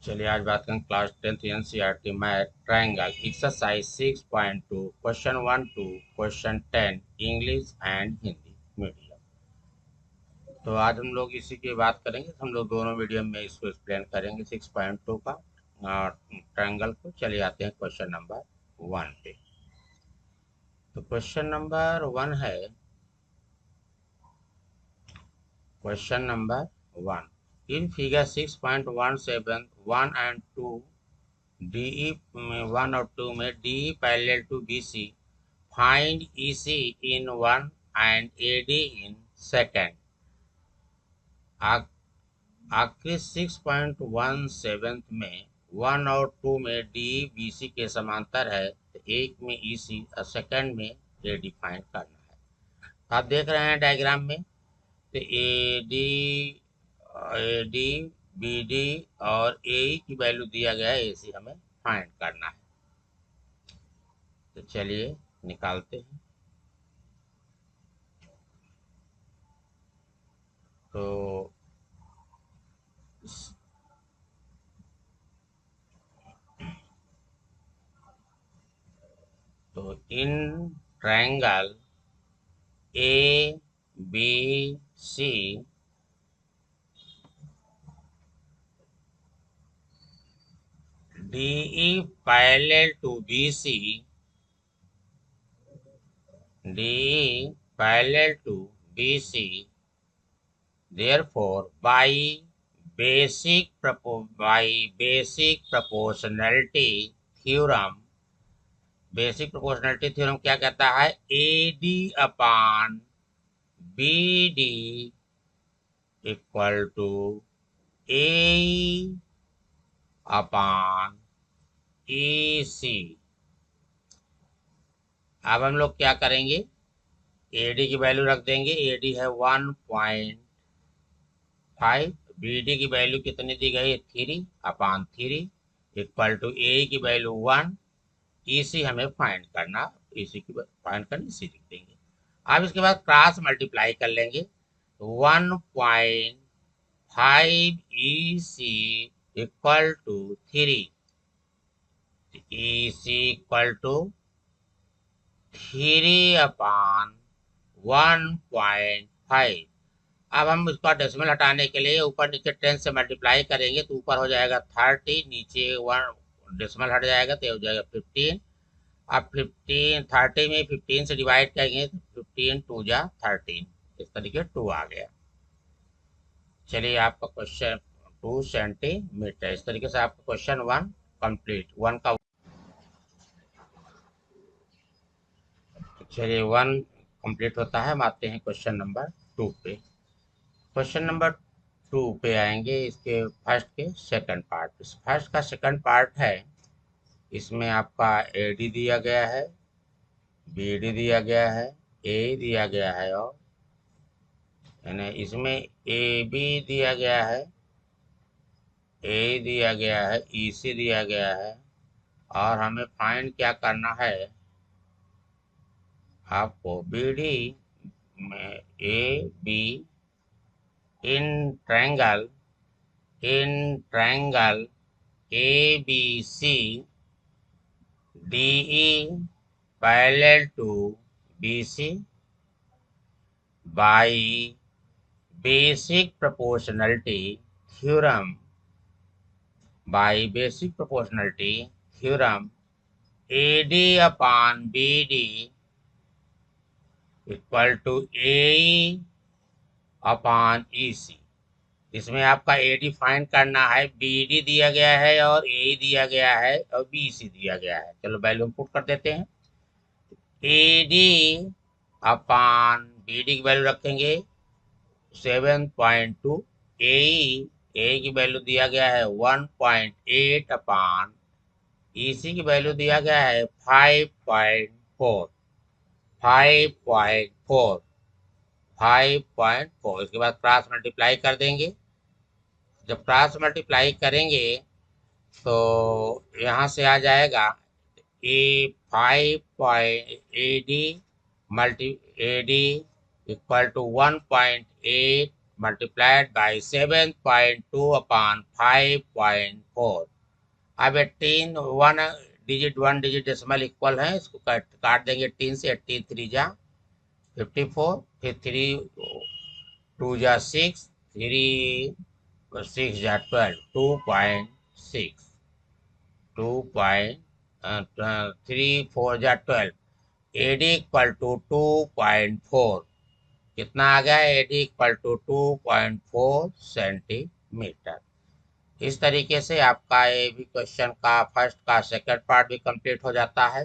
चलिए आज बात करें class 10th NCERT math triangle exercise 6.2 question 1 to question 10 English and Hindi medium. तो आज हम लोग इसी की बात करेंगे। तो हम लोग दोनों मीडियम में इसको एक्सप्लेन करेंगे 6.2 का ट्रायंगल को। चलिए आते हैं क्वेश्चन नंबर 1 पे। तो क्वेश्चन नंबर 1 है, question number 1 in figure 6.17 1 and 2 DE में 1 और 2 में DE parallel to BC, find EC in 1 and AD in second. आखिरी 6.17 में 1 और 2 में DE BC के समांतर है, तो एक में EC और सेकंड में AD फाइंड करना है। आप देख रहे हैं डायग्राम में, तो AD AD BD और AE की वैल्यू दिया गया है, AC हमें फाइंड करना है। तो चलिए निकालते हैं। तो in triangle A B C DE parallel to BC, DE parallel to BC, therefore by basic proportionality theorem, basic proportionality theorem क्या कहता है, AD upon BD equal to AE upon EC। अब हम लोग क्या करेंगे, AD की वैल्यू रख देंगे। AD है 1.5, BD की वैल्यू कितनी दी गई है 3/3 इक्वल टू AE की वैल्यू 1, EC हमें फाइंड करना, EC की फाइंड करनी, EC लिख देंगे। अब इसके बाद क्रॉस मल्टीप्लाई कर लेंगे, 1.5 EC equal to 3, EC equal to 3/1.5। अब हम इसका डेसिमल हटाने के लिए ऊपर नीचे 10 से मल्टीप्लाई करेंगे, तो ऊपर हो जाएगा 30, नीचे 1 डेसिमल हट जाएगा तो हो जाएगा 15। अब 15 30 में 15 से डिवाइड करेंगे तो 15 2 जा 13, इस तरीके 2 आ गया। चलिए आपका क्वेश्चन 2 सेंटीमीटर। इस तरीके से आपका क्वेश्चन 1 कंप्लीट। 1 का चलिए 1 कंप्लीट होता है। हम आते हैं क्वेश्चन नंबर 2 पे। क्वेश्चन नंबर 2 पे आएंगे, इसके फर्स्ट के सेकंड पार्ट। फर्स्ट का सेकंड पार्ट है, इसमें आपका AD दिया गया है, BD दिया गया है, AE दिया गया है, और यानी इसमें AB दिया गया है, AE दिया गया है, EC दिया गया है, और हमें फाइंड क्या करना है, आपको BD में AB in triangle ABC DE parallel to BC by basic proportionality theorem, AD upon BD equal to AE upon EC। इसमें आपका AD फाइंड करना है, BD दिया गया है और AE दिया गया है और BC दिया गया है। चलो वैल्यू पुट कर देते हैं। AD अपॉन BD की वैल्यू रखेंगे 7.2, AE की वैल्यू दिया गया है 1.8 अपॉन EC की वैल्यू दिया गया है 5.4, 5.4, 5.4। इसके बाद क्रॉस मल्टीप्लाई कर देंगे। जब क्रॉस मल्टीप्लाई करेंगे तो यहाँ से आ जाएगा A5 AD multi AD equal to 1.8 multiplied by 7.2 upon 5.4। अब 18 वन डिजिट डेसिमल इक्वल है, इसको काट देंगे 18 से। 18 3 जा 54, फिर 3 2 जा 6, 3 6 जा 12, 2.6, 3 4 जा 12, AD इक्वल टू 2.4। कितना आ गया? AD equal to 2.4 centimetre. इस तरीके से आपका ये भी क्वेश्चन का फर्स्ट का सेकंड पार्ट भी कंप्लीट हो जाता है।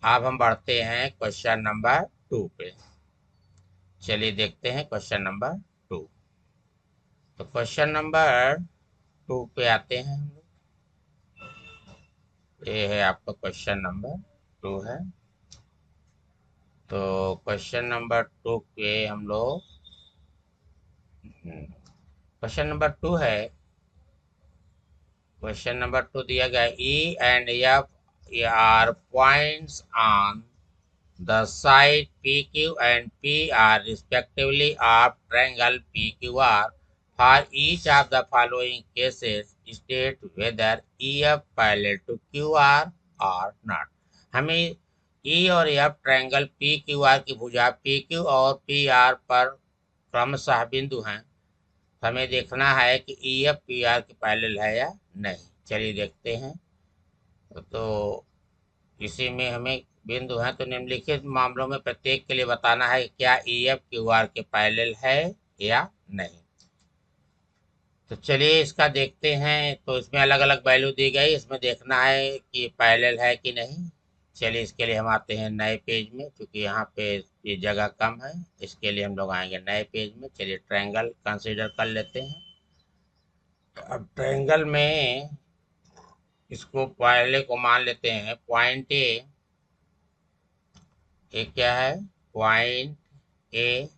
अब हम बढ़ते हैं क्वेश्चन नंबर 2 पे। चलिए देखते हैं क्वेश्चन नंबर 2। तो क्वेश्चन नंबर 2 पे आते हैं हम लोग। ये है आपका क्वेश्चन नंबर 2 है। तो क्वेश्चन नंबर 2 पे हम लोग क्वेश्चन नंबर 2 है। क्वेश्चन नंबर 2 दिया गया, E and F are points on the side PQ and PR respectively of triangle PQR. For each of the following cases, state whether EF parallel to QR or not. हमें E और F triangle PQR की भुजा PQ और PR पर क्रमशः बिंदु हैं। हमें देखना है कि EF PR के पैरेलल है या नहीं। चलिए देखते हैं। तो इसी में हमें बिंदु हैं, तो निम्नलिखित मामलों में प्रत्येक के लिए बताना है कि क्या EF QR के पैरेलल है या नहीं। तो चलिए इसका देखते हैं। तो इसमें अलग अलग वैल्यू दी गई, इसमें देखना है कि पैरेलल है कि नहीं। चलिए इसके लिए हम आते हैं नए पेज में, क्योंकि यहाँ पे ये जगह कम है, इसके लिए हम लोग आएंगे नए पेज में। चलिए ट्रायंगल कंसीडर कर लेते हैं। अब ट्रायंगल में इसको पहले को मान लेते हैं पॉइंट ए। क्या है? Point A.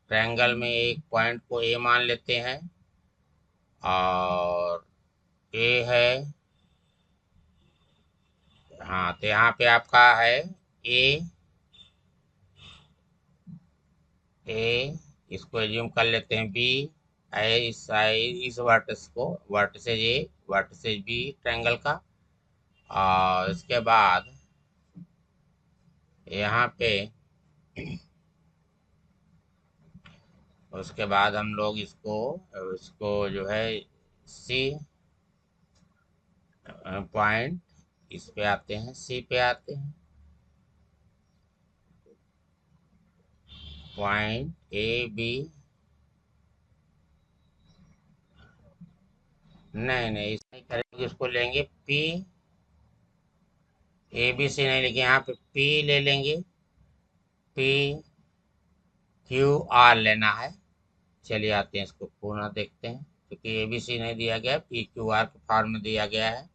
ट्रायंगल में एक पॉइंट को ए मान लेते हैं, और ए है। हाँ, तो यहाँ पे आपका है ए। इसको एज्यूम कर लेते हैं बी। इस वर्टेक्स को, वर्टेक्स बी ट्रायंगल का। और इसके बाद यहाँ पे उसके बाद हम लोग इसको जो है सी पॉइंट, इस पे आते हैं, सी पे आते हैं। पॉइंट ए बी, नहीं इस नहीं करेंगे, इसको लेंगे पी। ए बी सी नहीं लेंगे, यहाँ पे पी ले लेंगे। पी क्यू आर लेना है। चलिए आते हैं, इसको पुनः देखते हैं, क्योंकि ए बी सी नहीं दिया गया, पी क्यू आर के फॉर्म में दिया गया है।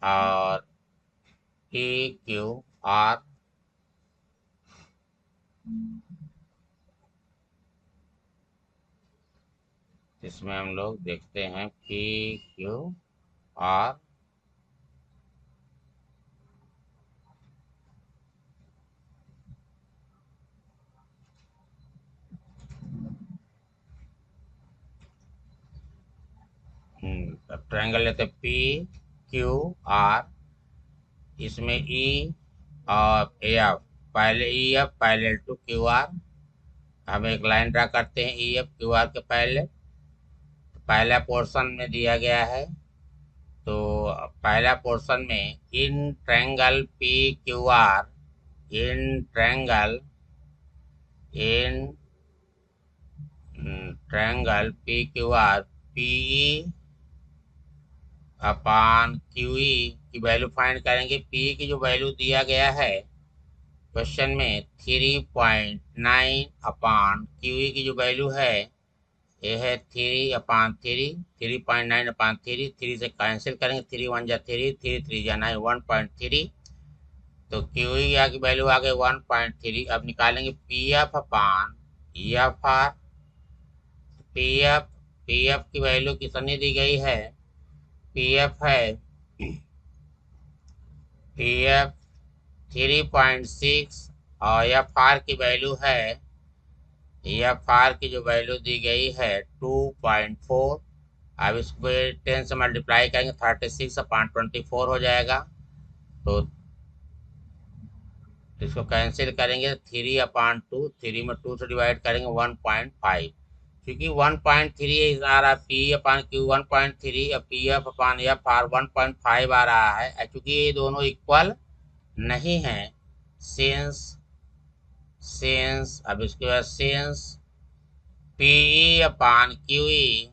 और पी क्यू आर, इसमें हम लोग देखते हैं पी क्यू आर। अब ट्रायंगल लेते हैं पी क्यू आर। इसमें ई और एफ, पहले E F parallel to Q R. हम एक लाइन ड्रा करते हैं ई एफ क्यू आर के पैरेलल। पहला पोर्शन में दिया गया है, तो पहला पोर्शन में in triangle P Q R, in triangle P Q R, P upon Q की वैल्यू फाइंड करेंगे। पी की जो वैल्यू दिया गया है क्वेश्चन में 3.9 अपान क्यू की जो वैल्यू है ये है 3/3, 3.9/3। 3 से कैंसिल करेंगे, 3 1 जा 3, 3 3 जा 9, 1.3। तो क्यू की वैल्यू आ गई 1.3। अब निकालेंगे P F upon E F R. P F की वैल्यू कितनी दी गई है? पी एफ है पी एफ 3.6, और एफ आर की वैल्यू है एफ आर की जो वैल्यू दी गई है 2.4। अब इसको 10 से मल्टीप्लाई करेंगे 36/24 हो जाएगा। तो इसको कैंसिल करेंगे 3/2, 3 में 2 से डिवाइड करेंगे 1.5। क्योंकि 1.3 आ रहा है P/Q 1.3 और PF/F 1.5 आ रहा है। क्योंकि ये दोनों इक्वल नहीं है। सिंस सिंस अब इसके बाद since Pe/QE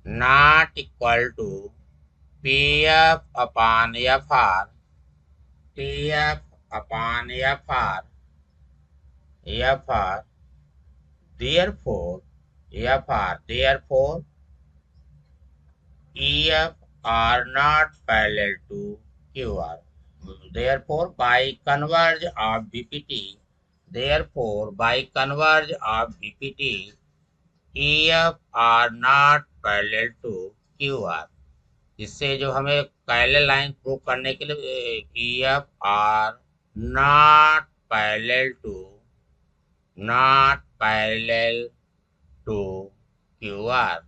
not equal to PF/FR PF/FR therefore EF are not parallel to QR. Therefore, by converge of BPT, EF are not parallel to QR. इससे जो हमें पैरेलल लाइन प्रूव करने के लिए EF are not parallel to QR.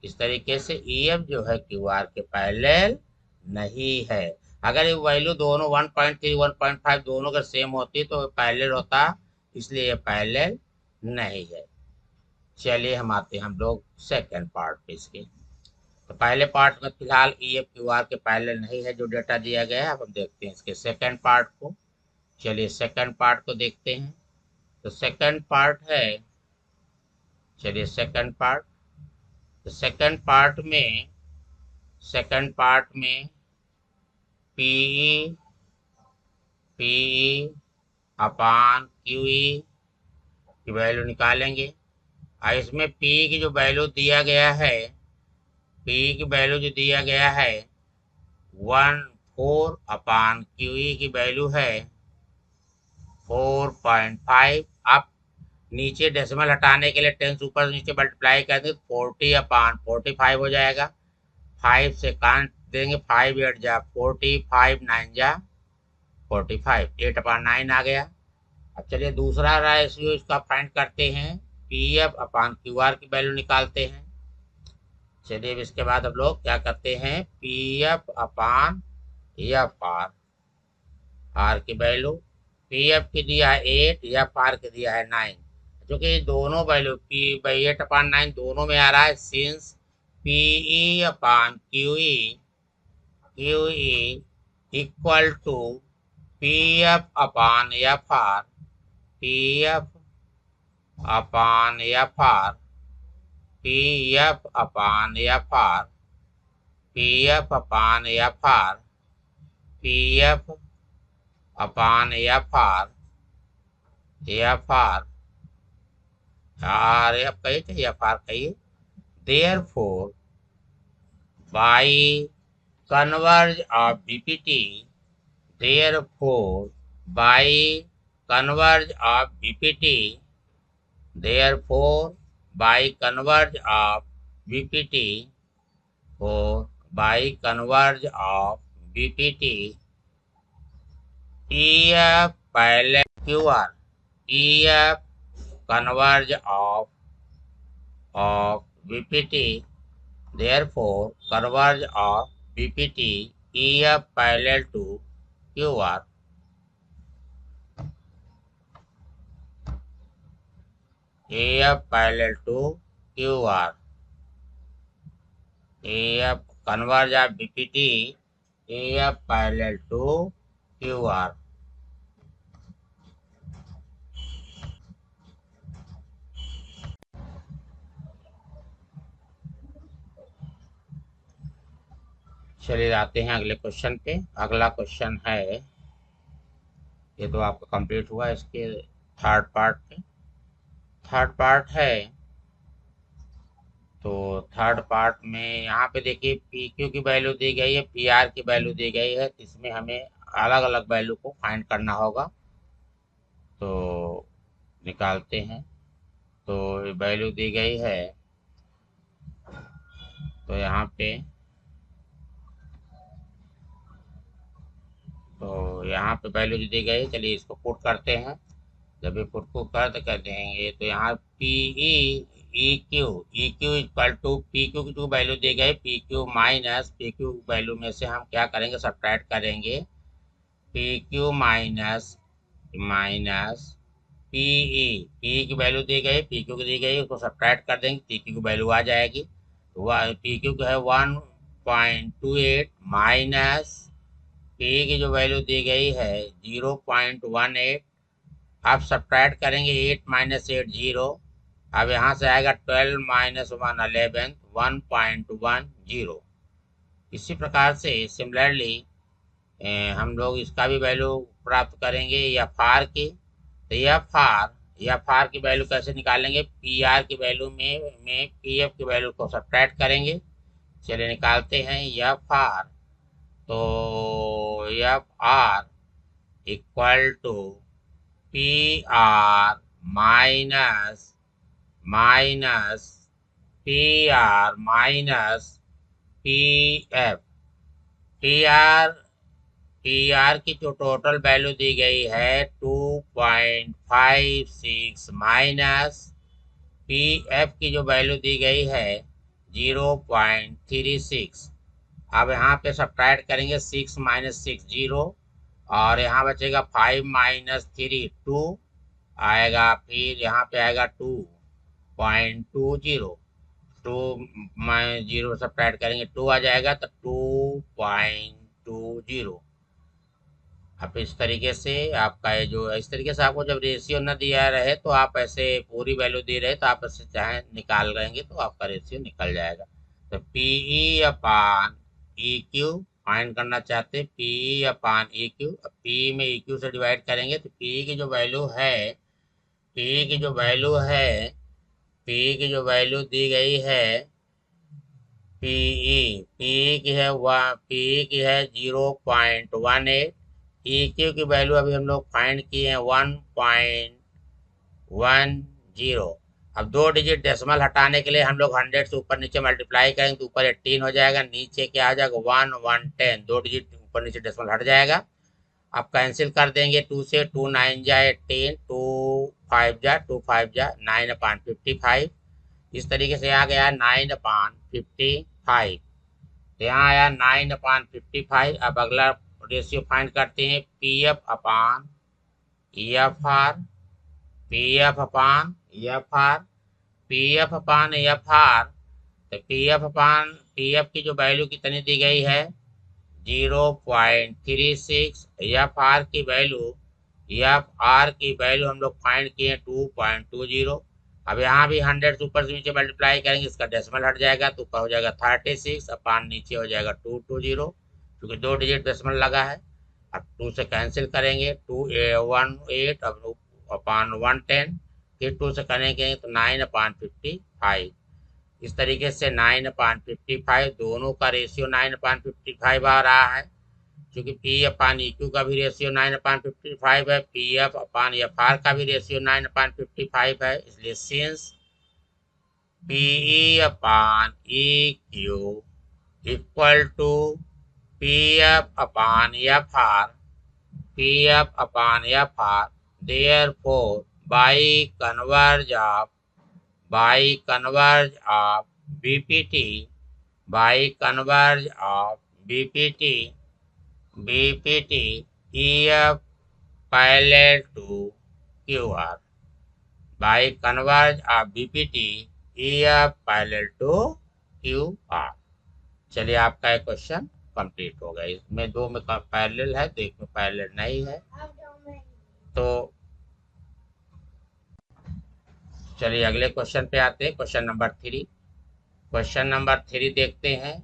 इस तरीके से EF जो है QR के पैरेलल नहीं है। अगर ये वैल्यू दोनों 1.3 1.5 दोनों का सेम होती तो पैरेलल होता, इसलिए ये पैरेलल नहीं है। चलिए हम लोग सेकंड पार्ट पे इसके। तो पहले पार्ट में फिलहाल EF QR के पैरेलल नहीं है जो डेटा दिया गया है। अब हम देखते हैं इसके सेकंड पार्ट को। चलिए सेकंड पार्ट को देखते हैं। तो सेकंड पार्ट है, चलिए सेकंड पार्ट। तो सेकंड पार्ट में PE अपान QE की वैल्यू निकालेंगे। और इसमें P की जो वैल्यू दिया गया है, P की वैल्यू जो दिया गया है 4/QE की वैल्यू है 4.5। अब नीचे डेसिमल हटाने के लिए 10 ऊपर से नीचे मल्टीप्लाई कर देंगे 40/45 हो जाएगा। 5 से काट देंगे, 5 8 जा 40, 5 9 जा 45, 8/9 आ गया। अब चलिए दूसरा रेशियो इसका फाइंड करते हैं। PF/QR की वैल्यू निकालते हैं। चलिए इसके बाद हम लोग क्या करते हैं, PF/FR आर की वैल्यू, PF की दिया है 8, FR की दिया है 9। क्योंकि दोनों वैल्यू P/8/9 दोनों में आ रहा है। Since PE/QE equal to PF/FR PF/FR PF/FR PF/FR PF/FR FR RF कहिए चाहे FR कहिए। Therefore, by converge of BPT, therefore by converge of BPT, therefore by converge of BPT, or by converge of BPT, EF parallel QR, EF converge of BPT, therefore converge of BPT EF parallel to QR. EF parallel to QR. EF converge of BPT EF parallel to QR. चलिए आते हैं अगले question पे। अगला question है, ये तो आपका कंप्लीट हुआ, इसके थर्ड पार्ट पे। थर्ड पार्ट है, तो थर्ड पार्ट में यहाँ पे देखिए PQ की वैल्यू दी गई है, PR की वैल्यू दी गई है। इसमें हमें अलग अलग वैल्यू को फाइंड करना होगा। तो निकालते हैं। तो वैल्यू दी गई है, तो यहाँ पे तो यहाँ पे वैल्यू जो दी गई, चलिए इसको पुट करते हैं। जब ये पुट को कर देंगे तो यहाँ P E Q equal to P Q की जो वैल्यू दी गई, P Q minus P Q value में से हम क्या करेंगे, सब्ट्रैक्ट करेंगे। P Q minus minus P की वैल्यू दी गई, पी क्यू की दी गई, उसको सब्ट्रैक्ट कर देंगे, पी क्यू की वैल्यू आ जाएगी। तो पी क्यू का है 1.28 माइनस पी की जो वैल्यू दी गई है 0.18। आप सब्ट्रैक्ट करेंगे 8 माइनस 8 0। अब यहाँ से आएगा 12 माइनस 1 11 1.10। इसी प्रकार से सिमिलरली हम लोग इसका भी वैल्यू प्राप्त करेंगे एफ आर की। तो एफ आर की वैल्यू कैसे निकालेंगे, पी आर की वैल्यू में पी एफ की वैल्यू को सब्ट्रैक्ट करेंगे। चलिए निकालते हैं एफ आर। तो F R equal to P R minus minus P R minus P F. P R P R की जो टोटल वैल्यू दी गई है 2.56 माइनस पी एफ की जो वैल्यू दी गई है 0.36। अब यहाँ पे सब्ट्रैक्ट करेंगे 6 माइनस 6 0, और यहाँ बचेगा 5 माइनस 3 2 आएगा। फिर यहाँ पे आएगा 2.20। 2 माइनस 0 सब्ट्रैक्ट करेंगे 2 आ जाएगा, तो 2.20। अब इस तरीके से आपका ये जो इस तरीके से आपको जब रेशियो न दिया रहे तो आप ऐसे पूरी वैल्यू दे रहे तो आप ऐसे चाहे निकाल रहेंगे तो आपका रेशियो निकल जाएगा। तो PE upon E Q find करना चाहते हैं, PE upon E Q. P में ई क्यू से डिवाइड करेंगे तो पी की जो वैल्यू है, पी की जो वैल्यू है, पी की जो वैल्यू दी गई है पी की है पी की है 0.18। ई क्यू की वैल्यू अभी हम लोग फाइंड किए हैं 1.10। अब दो डिजिट डेसिमल हटाने के लिए हम लोग 100 से ऊपर नीचे मल्टीप्लाई करेंगे तो ऊपर 18 हो जाएगा, नीचे क्या आ जाएगा 1 1 10। दो डिजिट ऊपर नीचे डेसिमल हट जाएगा। अब कैंसिल कर देंगे 2 से, 2 9 जा 18, 2 5 जा 2 5 जा 9/55। इस तरीके से आ गया 9/55। तो यहाँ आया 9/55। अब अगला रेशियो फाइंड करते हैं, P F upon F R, P F upon F R, P F upon F R. तो पी एफ की जो वैल्यू कितनी दी गई है 0.36। एफ आर की वैल्यू, एफ आर की वैल्यू हम लोग फाइंड किए 2.20। अब यहाँ भी 100 से ऊपर से नीचे मल्टीप्लाई करेंगे, इसका डेसिमल हट जाएगा तो ऊपर हो जाएगा 36 अपान नीचे हो जाएगा 220, क्योंकि दो डिजिट डेसिमल लगा है। अब 2 से कैंसिल करेंगे, 2 1 8 अब अपान 110। फिर 2 से करेंगे तो 9/55। इस तरीके से 9/55 दोनों का रेशियो 9/55 आ रहा है। क्योंकि पी अपान ई क्यू का भी रेशियो 9/55 है, P F upon F R का भी रेशियो 9/55 है। इसलिए since P E upon E Q equal to P F upon F R, P F upon F R, therefore by converse of BPT, by converse of BPT BPT EF parallel to QR, by converge of BPT EF parallel to QR। चलिए आपका एक question complete हो गया। इसमें दो में parallel है तो एक में पैरेलल नहीं है। तो चलिए अगले क्वेश्चन पे आते हैं, क्वेश्चन नंबर 3। क्वेश्चन नंबर 3 देखते हैं।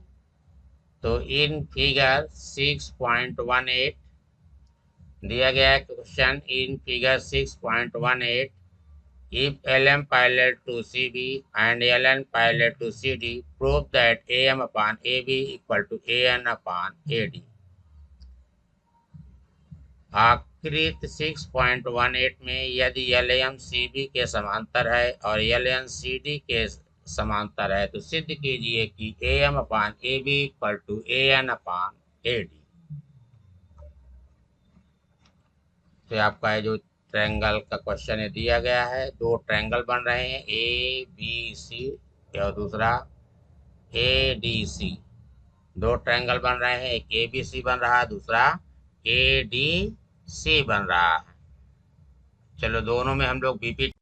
तो इन फिगर 6.18 दिया गया है question, in figure 6.18 if Lm parallel to CB and Ln parallel to CD, prove that AM upon AB equal to AN upon AD। आकृति 6.18 में यदि LM CB के समांतर है और LN CD के समांतर है तो सिद्ध कीजिए कि AM upon AB equal to AN upon AD। से आपका ये जो ट्रायंगल का क्वेश्चन है दिया गया है, दो ट्रायंगल बन रहे हैं ए बी सी और दूसरा ए डी सी। दो ट्रायंगल बन रहे हैं, एक ए बी सी बन रहा है, दूसरा ए डी सी बन रहा है। चलो दोनों में हम लोग बीपी।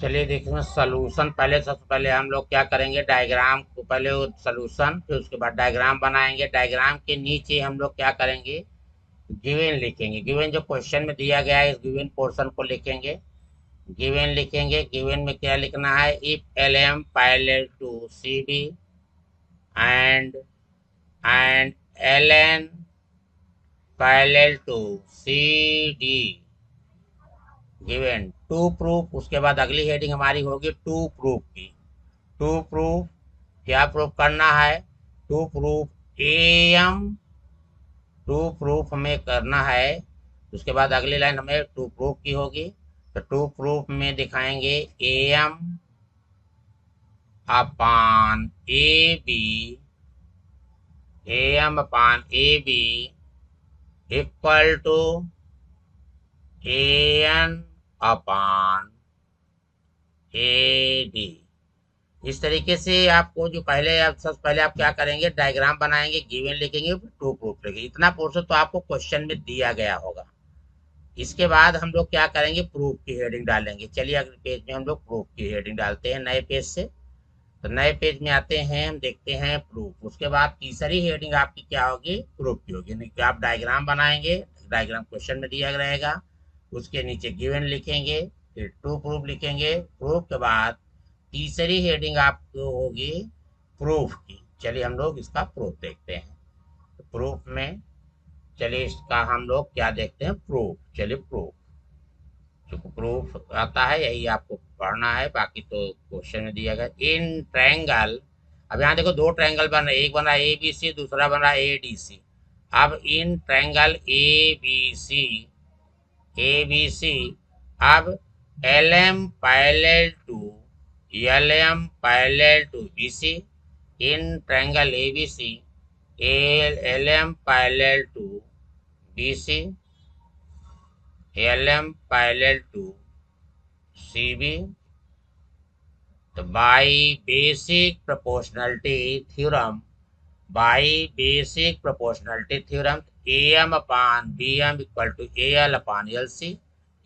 चलिए देखिए सलूशन, पहले सबसे पहले हम लोग क्या करेंगे, डायग्राम को पहले वो सलूशन, फिर उसके बाद डायग्राम बनाएंगे। डायग्राम के नीचे हम लोग क्या करेंगे, गिवन लिखेंगे। गिवन जो क्वेश्चन में दिया गया है इस गिवन पोर्शन को लिखेंगे। गिवन लिखेंगे, गिवन में क्या लिखना है, if L M parallel to C B and L N parallel to C D given to proof. उसके बाद अगली हेडिंग हमारी होगी टू प्रूफ की। टू प्रूफ क्या प्रूफ करना है, to proof A M, to proof हमें करना है। उसके बाद अगली लाइन हमें टू प्रूफ की होगी। तो टू प्रूफ में दिखाएंगे A M upon A B, A M upon A B equal to A N upon A D. इस तरीके से आपको जो पहले, आप सबसे पहले आप क्या करेंगे, डायग्राम बनाएंगे, गिवन लिखेंगे, फिर टू प्रूफ लिखेंगे। इतना पोर्शन तो आपको क्वेश्चन में दिया गया होगा। इसके बाद हम लोग क्या करेंगे, प्रूफ की हेडिंग डालेंगे। चलिए अगले पेज में हम लोग प्रूफ की हेडिंग डालते हैं नए पेज से। तो नए पेज में आते हैं, हम देखते हैं प्रूफ। उसके बाद तीसरी हेडिंग आपकी क्या होगी, प्रूफ की होगी। यानी कि आप डायग्राम बनाएंगे, डायग्राम क्वेश्चन में दिया रहेगा, उसके नीचे गिवन लिखेंगे, फिर टू प्रूफ लिखेंगे। प्रूफ के बाद तीसरी हेडिंग आपको होगी प्रूफ की। चलिए हम लोग इसका प्रूफ देखते हैं। तो प्रूफ में चलिए इसका हम लोग क्या देखते हैं, प्रूफ। चलिए प्रूफ, जो प्रूफ आता है यही आपको पढ़ना है, बाकी तो क्वेश्चन में दिया गया। इन ट्रायंगल, अब यहाँ देखो दो ट्रायंगल बन रहे हैं, एक बन रहा है ए बी सी, दूसरा बन रहा है ए डी सी। अब इन ट्रायंगल ए बी सी, अब L M parallel to, L M parallel to B C. In triangle A B C, L M parallel to B C, L M parallel to C B. तो by basic proportionality theorem, by basic proportionality theorem, A M upon B M equal to A L upon L C,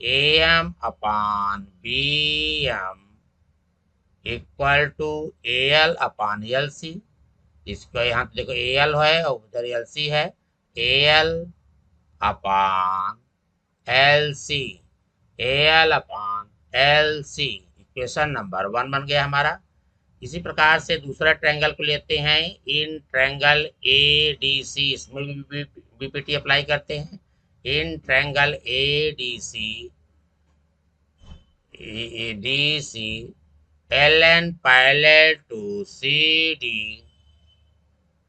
A M upon B M equal to A L upon L C. इसको यहाँ पे देखो A L है और उधर L C है, A L upon L C, A L upon L C. Equation number 1 बन गया हमारा। इसी प्रकार से दूसरा ट्रायंगल को लेते हैं, इन ट्रायंगल ए डी सी, इसमें भी बीपीटी अप्लाई करते हैं। In triangle A D C L N parallel to C D,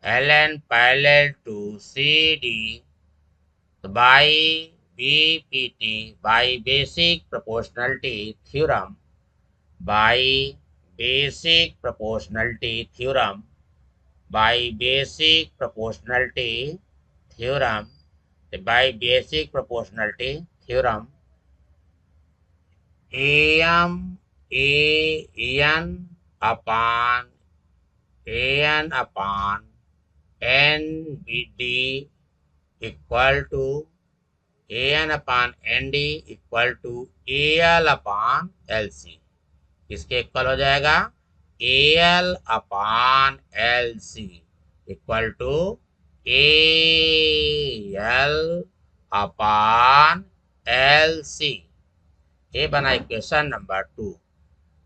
L N parallel to C D by BPT, by basic proportionality theorem, by basic proportionality theorem, by basic proportionality theorem, by basic proportionality theorem, am an upon nbd equal to an upon nd equal to al upon lc। इसके equal हो जाएगा A L upon L C equal to A L upon L C. ये बना equation number 2।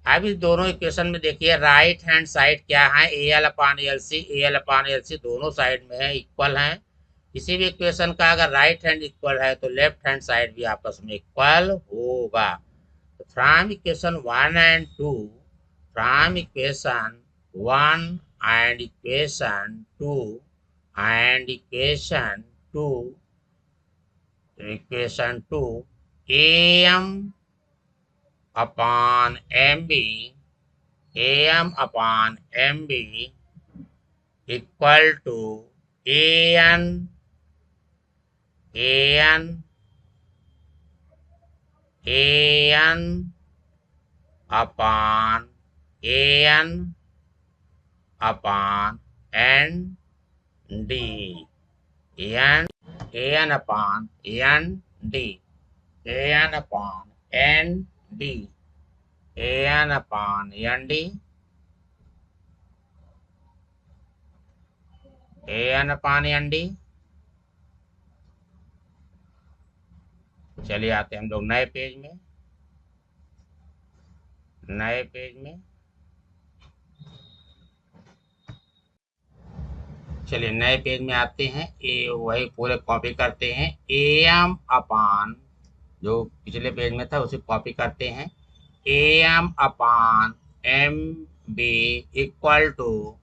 अब इस दोनों equation में देखिए राइट हैंड साइड क्या है, A L upon L C, A L upon L C दोनों साइड में है, इक्वल है। किसी भी इक्वेशन का अगर राइट हैंड इक्वल है तो लेफ्ट हैंड साइड भी आपस में इक्वल होगा। तो from equation 1 and 2, from equation 1 and equation 2 and equation 2 am upon mb, am upon mb equal to an an upon an upon n d an upon n d an upon n d an upon n d an upon n d। चलिए आते हैं हम लोग नए page में। चलिए नए page में आते हैं। वही पूरे कॉपी करते हैं। am अपान जो पिछले पेज में था उसे कॉपी करते हैं। am upon M B equal to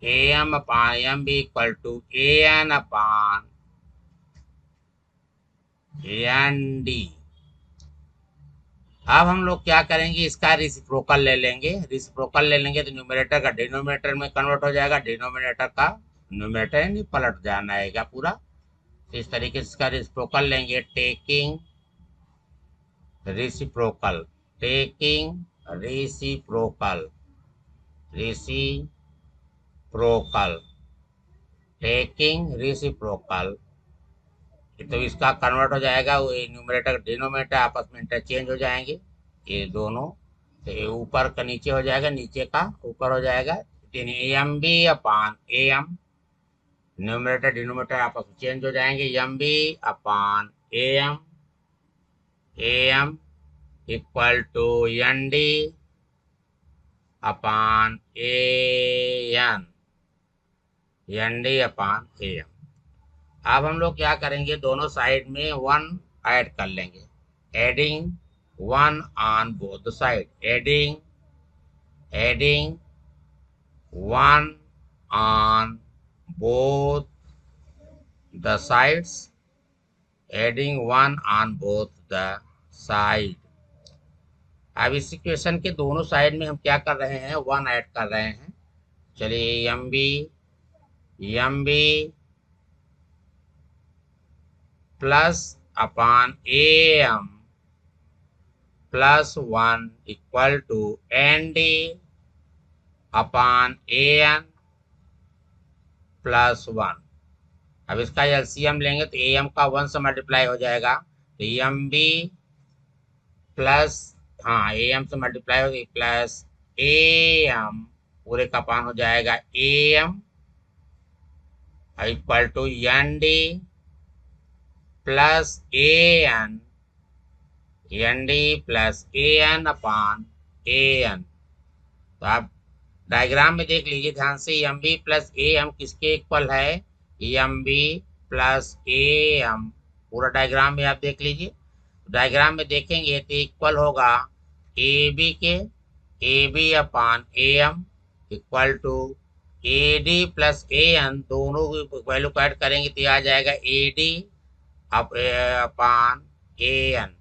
am upon M B equal to an upon N D. अब हम लोग क्या करेंगे, इसका रेसिप्रोकल ले लेंगे। रेसिप्रोकल ले लेंगे तो न्यूमरेटर का डिनोमिनेटर में कन्वर्ट हो जाएगा, डिनोमिनेटर का न्यूमरेटर यानी पलट जाना आएगा पूरा। तो इस तरीके से इसका रेसिप्रोकल लेंगे। टेकिंग रेसिप्रोकल टेकिंग रेसिप्रोकल तो इसका कन्वर्ट हो जाएगा। वो न्यूमरेटर डिनोमिनेटर आपस में इंटरचेंज हो जाएंगे ये दोनों। तो ये ऊपर का नीचे हो जाएगा, नीचे का ऊपर हो जाएगा। M B upon A M, numerator denominator आपस में चेंज हो जाएंगे। M B upon A M equal to N D upon N D upon A M. अब हम लोग क्या करेंगे, दोनों साइड में 1 ऐड कर लेंगे। Adding 1 on both side, adding 1 on both the sides, adding 1 on both the side। अब इस इक्वेशन के दोनों साइड में हम क्या कर रहे हैं, 1 ऐड कर रहे हैं। चलिए M B plus upon A M plus 1 equal to N D upon A N plus 1। अब इसका एलसीएम लेंगे तो ए एम का 1 से मल्टीप्लाई हो जाएगा। तो M B plus A M से मल्टीप्लाई होगी प्लस ए एम पूरे का पान हो जाएगा A M equal to N D plus N plus A N upon A N. तो आप डायग्राम में देख लीजिए ध्यान से, M B plus A M किसके इक्वल है, M B plus A M. पूरा डायग्राम में आप देख लीजिए। डायग्राम में देखेंगे तो इक्वल होगा ए बी के, A B upon A M equal to A D plus A N. दोनों की वैल्यू को ऐड करेंगे तो आ जाएगा A D upon A N.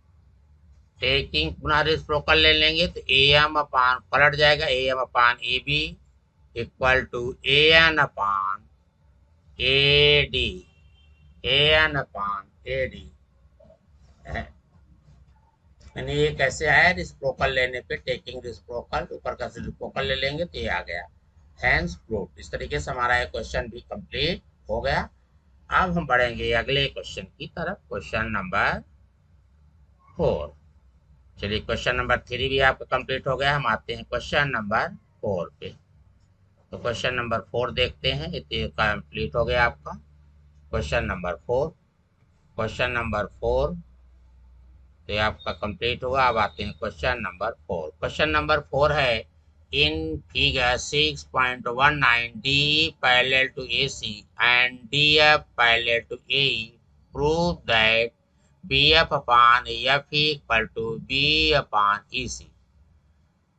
Taking पुनः रेसिप्रोकल ले लेंगे तो ए एम अपान पलट जाएगा, A M upon A B equal to A N upon A D, A N upon A D. यानी ये कैसे आया, रेसिप्रोकल लेने पे टेकिंग रेसिप्रोकल, ऊपर का रेसिप्रोकल ले लेंगे तो ये आ गया। Hence proved. इस तरीके से हमारा ये क्वेश्चन भी कंप्लीट हो गया। अब हम बढ़ेंगे अगले क्वेश्चन की तरफ, क्वेश्चन नंबर 4। चलिए क्वेश्चन नंबर 3 भी आपका कंप्लीट हो गया। हम आते हैं क्वेश्चन नंबर 4 पे। तो क्वेश्चन नंबर 4 देखते हैं, ये कंप्लीट हो गया आपका क्वेश्चन नंबर 4। क्वेश्चन नंबर 4 तो ये आपका कंप्लीट हुआ। अब आते हैं क्वेश्चन नंबर 4। क्वेश्चन नंबर 4 है, in figure 6.19 D parallel to A C and D F parallel to A, prove that B F upon F equal to B upon E C.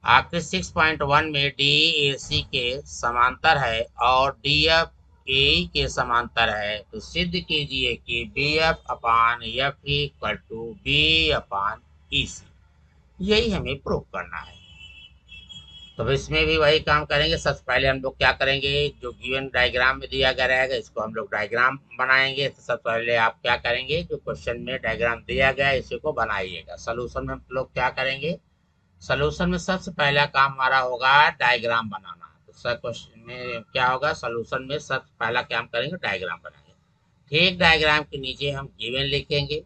आखिर 6.1 में डी ए सी के समांतर है और D F A के समांतर है। तो सिद्ध कीजिए कि B F upon F equal to B upon E C. यही हमें प्रूव करना है। तो अब इसमें भी वही काम करेंगे। सबसे पहले हम लोग क्या करेंगे, जो गिवन डायग्राम में दिया गया रहेगा इसको हम लोग डायग्राम बनाएंगे। तो सबसे पहले आप क्या करेंगे, जो क्वेश्चन में डायग्राम दिया गया है इसी को बनाइएगा। सोल्यूशन में हम लोग क्या करेंगे, सोल्यूशन में सबसे पहला काम हमारा होगा डायग्राम बनाना। तो सब क्वेश्चन में क्या होगा, सोल्यूशन में सबसे पहला काम करेंगे डायग्राम बनाएंगे। ठीक डायग्राम के नीचे हम गिवन लिखेंगे।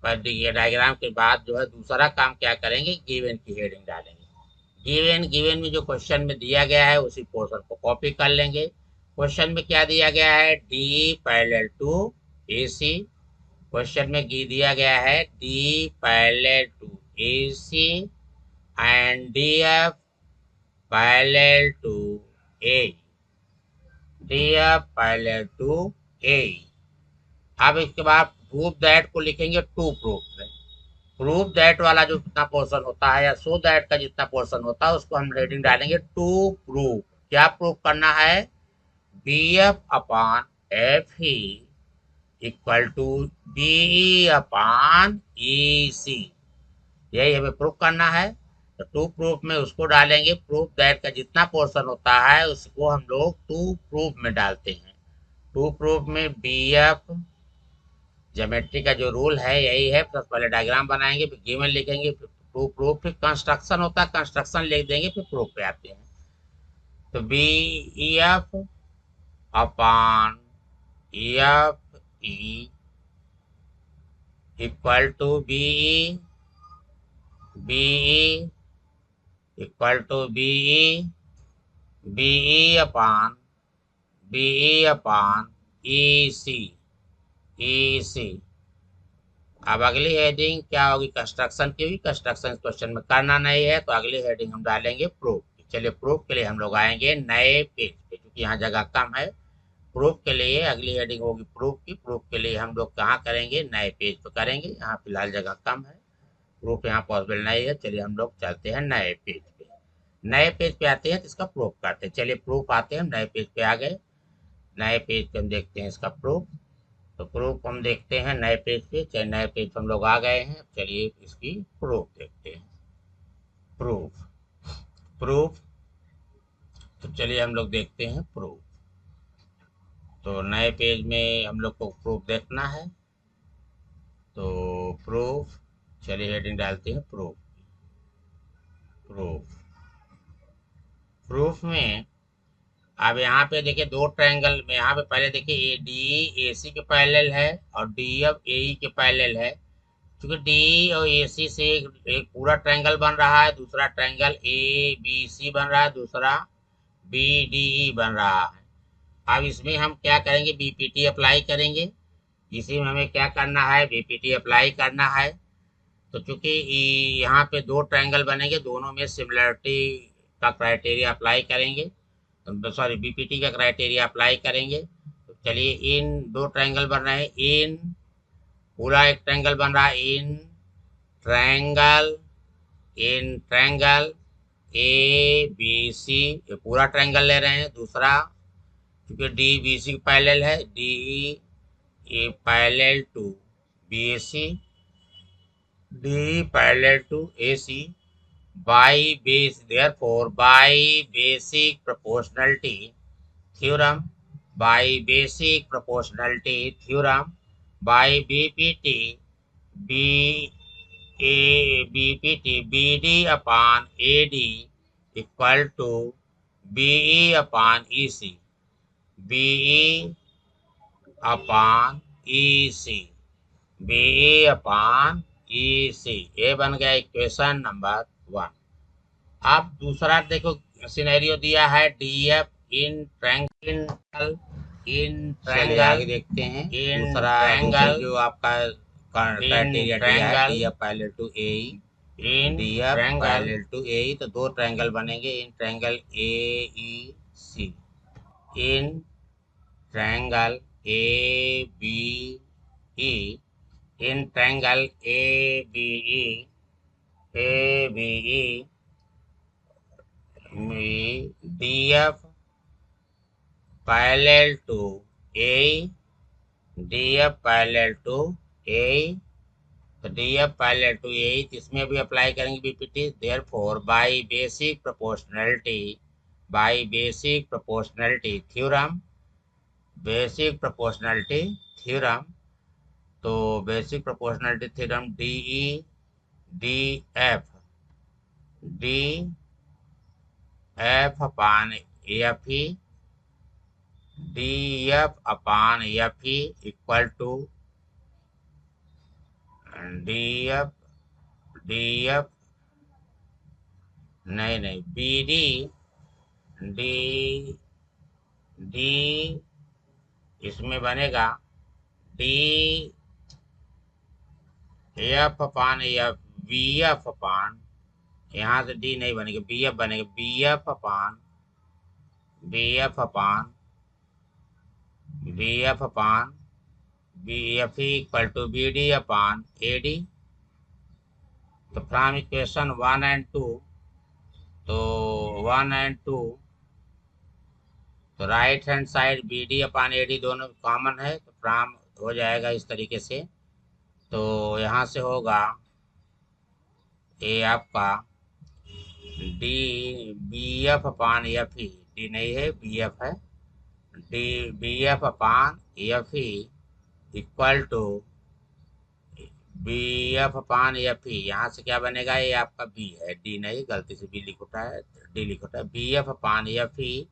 पर ये डायग्राम के बाद जो है दूसरा काम क्या करेंगे, गिवन की हेडिंग डालेंगे। गिवन गिवन में जो क्वेश्चन में दिया गया है उसी पोर्शन को कॉपी कर लेंगे। क्वेश्चन में क्या दिया गया है, D parallel to A C. Question में दिया गया है D parallel to A C and D F parallel to A. D F parallel to A. अब इसके बाद प्रूफ दैट को लिखेंगे टू प्रूफ। प्रूफ दैट वाला जो जितना पोर्शन होता है या सो दैट का जितना पोर्शन होता है उसको हम हेडिंग डालेंगे टू प्रूफ। क्या प्रूफ करना है, बी एफ अपॉन एफ ही equal to B upon E C. यही हमें प्रूफ करना है। तो टू प्रूफ में उसको डालेंगे, प्रूफ दैट का जितना पोर्शन होता है उसको हम लोग टू प्रूफ में डालते हैं। टू प्रूफ में बी एफ, ज्योमेट्री का जो रूल है यही है। सबसे पहले डायग्राम बनाएंगे, फिर गिवन लिखेंगे, फिर प्रूफ प्रूफ, फिर कंस्ट्रक्शन होता है, कंस्ट्रक्शन लिख देंगे, फिर प्रूफ पे आते हैं। तो B E F upon E F E equal to B E, B E equal to B E, B E upon B E upon E C, E C. अब अगली हेडिंग क्या होगी, कंस्ट्रक्शन की होगी। कंस्ट्रक्शन क्वेश्चन में करना नहीं है तो अगली हेडिंग हम डालेंगे प्रूफ। चलिए प्रूफ के लिए हम लोग आएंगे नए पेज पे, क्योंकि यहाँ जगह कम है। प्रूफ के लिए अगली हेडिंग होगी प्रूफ की। प्रूफ के लिए हम लोग कहाँ करेंगे, नए पेज पे करेंगे। यहाँ फिलहाल जगह कम है, प्रूफ यहाँ पॉसिबल नहीं है। चलिए हम लोग चलते हैं नए पेज पे। नए पेज पे आते हैं तो इसका प्रूफ करते हैं। चलिए प्रूफ आते हैं, हम नए पेज पे आ गए। नए पेज पे हम देखते हैं इसका प्रूफ। तो प्रूफ हम देखते हैं नए पेज पे। चलिए नए पेज हम लोग आ गए हैं। चलिए इसकी प्रूफ देखते हैं। प्रूफ प्रूफ तो चलिए हम लोग देखते हैं प्रूफ। तो नए पेज में हम लोग को प्रूफ देखना है। तो प्रूफ, चलिए हेडिंग डालते हैं प्रूफ। प्रूफ प्रूफ में अब यहाँ पे देखिए दो ट्रायंगल में, यहाँ पे पहले देखिए ए डी ए सी के पैरेलल है और डी एफ ए ई के पैरेलल है। क्योंकि डी और ए सी से एक पूरा ट्रायंगल बन रहा है, दूसरा ट्रायंगल ए बी सी बन रहा है, दूसरा बी डी ई बन रहा है। अब इसमें हम क्या करेंगे, बीपीटी अप्लाई करेंगे। इसी में हमें क्या करना है, बीपीटी अप्लाई करना है। तो चूंकि यहाँ पे दो ट्रायंगल बनेंगे, दोनों में सिमिलरिटी का क्राइटेरिया अप्लाई करेंगे। सॉरी, बीपीटी का क्राइटेरिया अप्लाई करेंगे। तो चलिए इन दो ट्रायंगल बन रहे हैं, इन पूरा एक ट्रायंगल बन रहा है, triangle in triangle A B C, ये पूरा ट्रायंगल ले रहे हैं। दूसरा क्योंकि डी बी सी पैरेलल है, D A parallel to B A C, D parallel to A C by base, therefore by basic proportionality theorem, by basic proportionality theorem, by bpt b a bpt bd upon ad equal to be upon ec, be upon ec, be upon ec। ये बन गया equation number 1। आप दूसरा देखो, scenario दिया है D F in triangle, in triangle आगे देखते हैं। इन दूसरा ट्रायंगल जो आपका क्राइटेरिया दिया है, D F parallel to A, in D F parallel to A. तो दो ट्रायंगल बनेंगे, in triangle A E C, in triangle A B E, in triangle A B E, A B E में D F parallel to A, D F parallel to A तो D F parallel to A, इसमें भी apply करेंगे BPT. Therefore by basic proportionality theorem, basic proportionality theorem, तो basic proportionality theorem D F D F upon F E, D F upon F E equal to D F D F नहीं B D D D इसमें बनेगा D F upon F B F upon, यहाँ से D नहीं बनेगा, B F बनेगा, B F upon B F upon B F upon B F equal to B D upon A D. तो from equation 1 and 2, तो 1 and 2, तो right hand side B D upon A D दोनों common है, तो from हो जाएगा इस तरीके से। तो यहाँ से होगा ये आपका D B F upon F E, D नहीं है बी एफ है, D B F upon F E equal to B F upon F E, यहाँ से क्या बनेगा, ये आपका बी है, डी नहीं, गलती से बी लिखा है, डी लिखा है, बी एफ अपान एफ ई,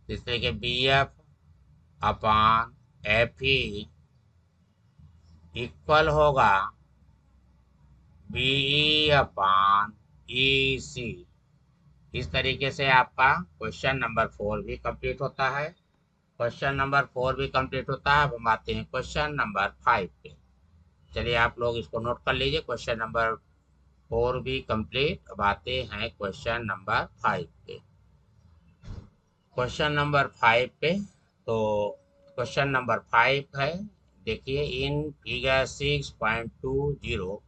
इस तरह के B F upon F E equal होगा बी ई अपान ई सी। इस तरीके से आपका क्वेश्चन नंबर 4 भी कंप्लीट होता है। क्वेश्चन नंबर 4 भी कंप्लीट होता है। अब हम आते हैं क्वेश्चन नंबर 5 पे। चलिए आप लोग इसको नोट कर लीजिए, क्वेश्चन नंबर 4 भी कंप्लीट। अब आते हैं क्वेश्चन नंबर 5 पे। क्वेश्चन नंबर 5 पे, तो क्वेश्चन नंबर 5 है, देखिए in figure 6.20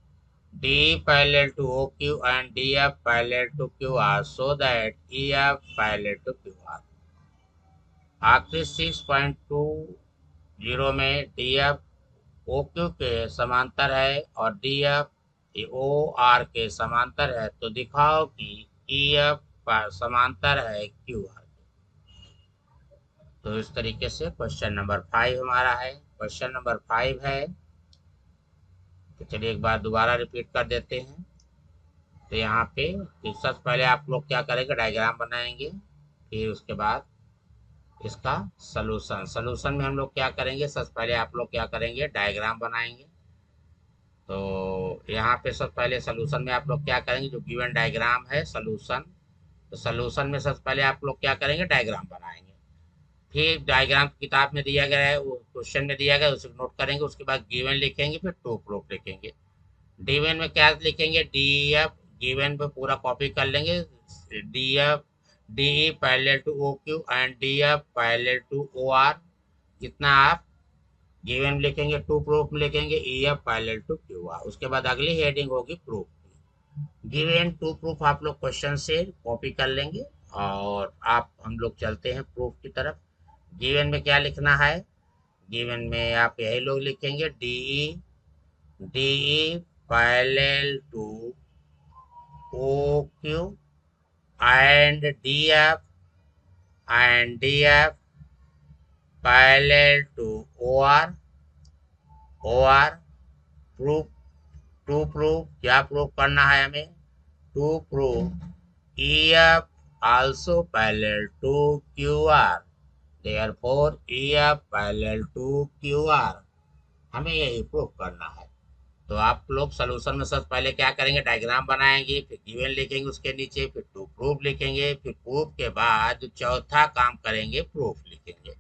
D parallel to O Q and D F parallel to Q R so that E F parallel to Q R. आखिरी 6.20 में डी एफ ओ क्यू के समांतर है और डी एफ ओ आर के समांतर है, तो दिखाओ कि ई एफ समांतर है क्यू आर। तो इस तरीके से क्वेश्चन नंबर 5 हमारा है। क्वेश्चन नंबर 5 है, तो चलिए एक बार दोबारा रिपीट कर देते हैं। तो यहाँ पे सबसे पहले आप लोग क्या करेंगे, डायग्राम बनाएंगे, फिर उसके बाद इसका सलूशन में हम लोग क्या करेंगे, सबसे पहले आप लोग क्या करेंगे, डायग्राम बनाएंगे। तो यहाँ पे सबसे पहले सलूशन में आप लोग क्या करेंगे, जो गिवन डायग्राम है सलूशन, तो सलूशन में सबसे पहले आप लोग क्या करेंगे, डायग्राम बनाएंगे। फिर डायग्राम किताब में दिया गया है, वो क्वेश्चन में दिया गया है, उसे नोट करेंगे। उसके बाद गिवन लिखेंगे, फिर टू प्रूफ लिखेंगे। गिवन में क्या लिखेंगे, डी एफ, गिवन पे पूरा कॉपी कर लेंगे, D F D E parallel to O Q and D F parallel to O R, कितना आप गिवन लिखेंगे, टू प्रूफ लिखेंगे, E F parallel to Q R. उसके बाद अगली हेडिंग होगी प्रूफ। गिवन टू प्रूफ आप लोग क्वेश्चन से कॉपी कर लेंगे और हम लोग चलते हैं प्रूफ की तरफ। गिवन में क्या लिखना है, गिवन में आप यही लोग लिखेंगे D E parallel to O Q and D F parallel to O R. Proof, to proof क्या प्रूफ करना है हमें, to proof E F also parallel to Q R, therefore EF parallel to QR, हमें यही proof करना है। तो आप लोग सलूशन में सबसे पहले क्या करेंगे, डायग्राम बनाएंगे, फिर गिवन लिखेंगे उसके नीचे, फिर टू प्रूफ लिखेंगे, फिर प्रूफ के बाद चौथा काम करेंगे प्रूफ लिखेंगे।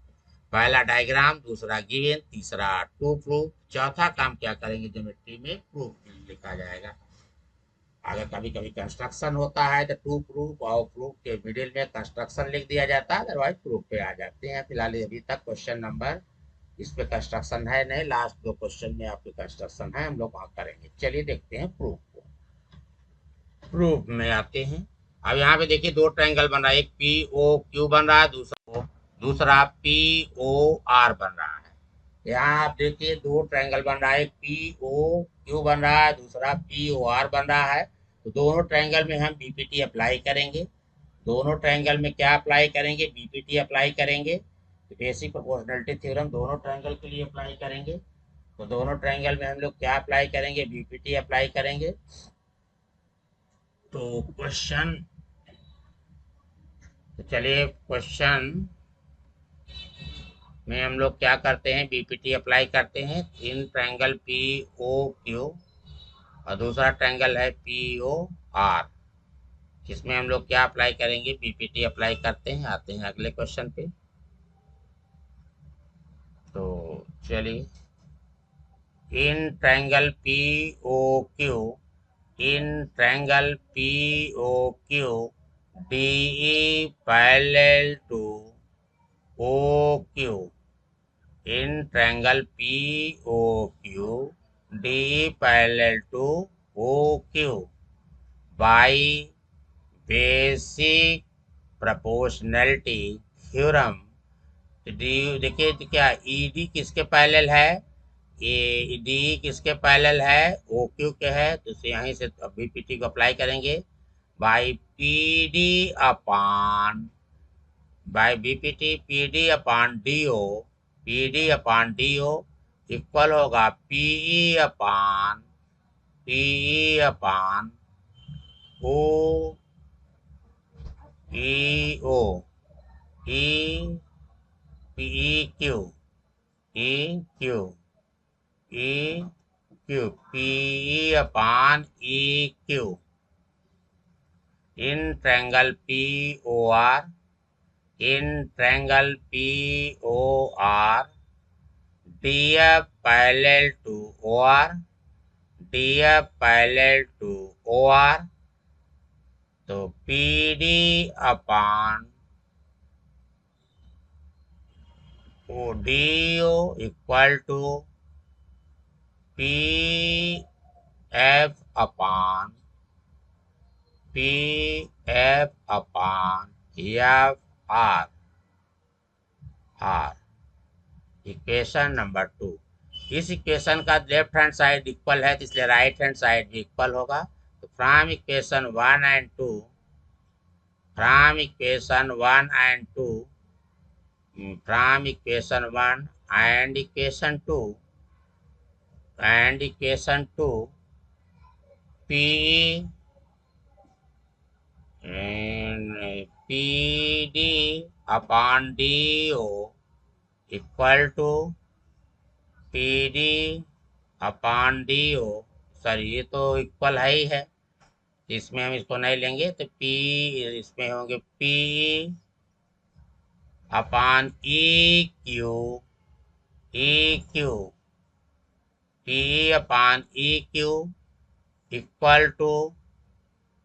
पहला डायग्राम, दूसरा गिवन, तीसरा टू प्रूफ, चौथा काम क्या करेंगे, ज्योमेट्री में प्रूफ लिखा जाएगा। अगर कभी कभी कंस्ट्रक्शन होता है तो टू प्रूफ और प्रूफ के मिडिल में कंस्ट्रक्शन लिख दिया जाता है, अदरवाइज प्रूफ पे आ जाते हैं। फिलहाल अभी तक क्वेश्चन नंबर इस पे कंस्ट्रक्शन है नहीं, लास्ट 2 क्वेश्चन में आपके कंस्ट्रक्शन है, हम लोग वहाँ करेंगे। चलिए देखते हैं प्रूफ को। प्रूफ में आते हैं। अब यहाँ पे देखिए 2 ट्रायंगल बन रहा है, एक पी ओ क्यू बन रहा है, दूसरा पी ओ आर बन रहा है। यहाँ आप देखिए दो ट्रायंगल बन रहा है, पी ओ क्यू बन रहा है, दूसरा पी ओ आर बन रहा है। तो दोनों ट्रायंगल में हम बीपीटी अप्लाई करेंगे। दोनों ट्रायंगल में क्या अप्लाई करेंगे? बीपीटी अप्लाई करेंगे। तो बेसिक प्रोपोर्शनलिटी थ्योरम दोनों ट्रायंगल के लिए अप्लाई करेंगे। तो दोनों ट्रायंगल में हम लोग क्या अप्लाई करेंगे? बीपीटी अप्लाई करेंगे। तो क्वेश्चन, तो चलिए क्वेश्चन में हम लोग क्या करते हैं? बीपीटी अप्लाई करते हैं। In triangle P O Q और दूसरा ट्रायंगल है पी ओ आर, इसमें हम लोग क्या अप्लाई करेंगे? बीपीटी अप्लाई करते हैं। आते हैं अगले क्वेश्चन पे। तो चलिए, in triangle P O Q, in triangle P O Q D E parallel to O Q, in triangle P O Q D parallel to O Q by basic proportionality theorem. D देखिए क्या E D किसके parallel है? ये D किसके parallel है? O Q के है। तो यहीं से बीपीटी को अप्लाई करेंगे। By P D upon, by BPT P D upon D O, P D upon D O equal होगा P E upon, P E upon O E O, E P Q, E Q, E Q, P E upon E Q in triangle P O R, in triangle P O R D F parallel to O R, D F parallel to O R. तो P D upon O D O equal to P F upon, P F upon F R, R. Equation number 2। इस equation का left hand side equal है, तो इसलिए right hand side भी equal होगा। तो from equation 1 and 2, from equation 1 and 2, from equation 1 and equation 2, and equation 2, P P D upon D O equal to P D upon D O. Sir ये तो equal है ही है, इसमें हम इसको नहीं लेंगे। तो पी, इसमें होंगे P upon E Q, E Q, P upon E Q equal to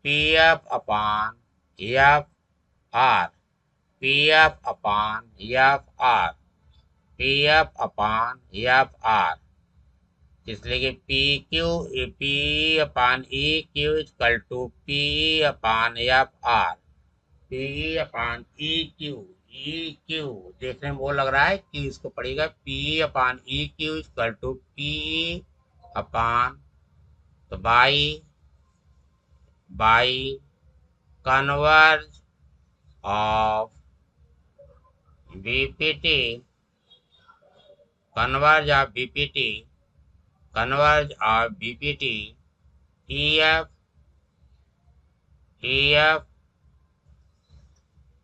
P F upon F R, P F upon F R, P F upon F R. इसलिए कि P Q, P upon E Q equal to P upon F R, P upon E Q, E Q देखने में वो लग रहा है कि इसको पड़ेगा P upon E Q equal to P upon, तो by, by converse of BPT, converge of BPT, converge of BPT, EF, EF,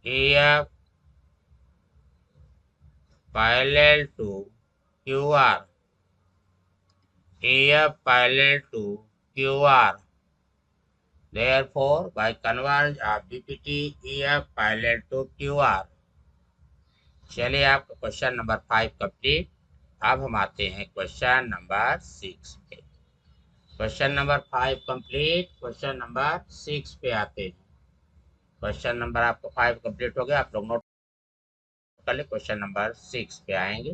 EF parallel to QR, EF parallel to QR. Therefore, by converge of BPT, EF parallel to QR. चलिए आपका question number 5 complete. अब हम आते हैं question number 6 पे। Question number 5 complete, question number 6 पे आते हैं। क्वेश्चन नंबर आपको 5 कंप्लीट हो गया, आप लोग नोट कर ले। क्वेश्चन नंबर 6 पे आएंगे।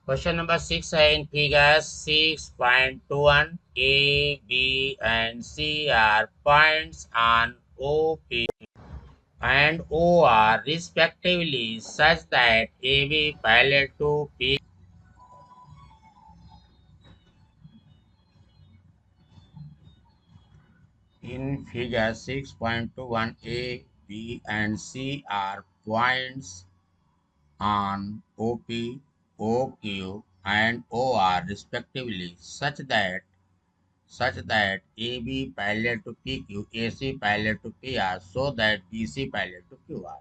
क्वेश्चन नंबर 6 है, in figure 6.21 A B and C are points on O P and OR respectively such that AB parallel to P In figure 6.21, A, B, and C are points on OP, OQ, and OR respectively, such that AB parallel to PQ, AC parallel to PR, so that BC parallel to QR.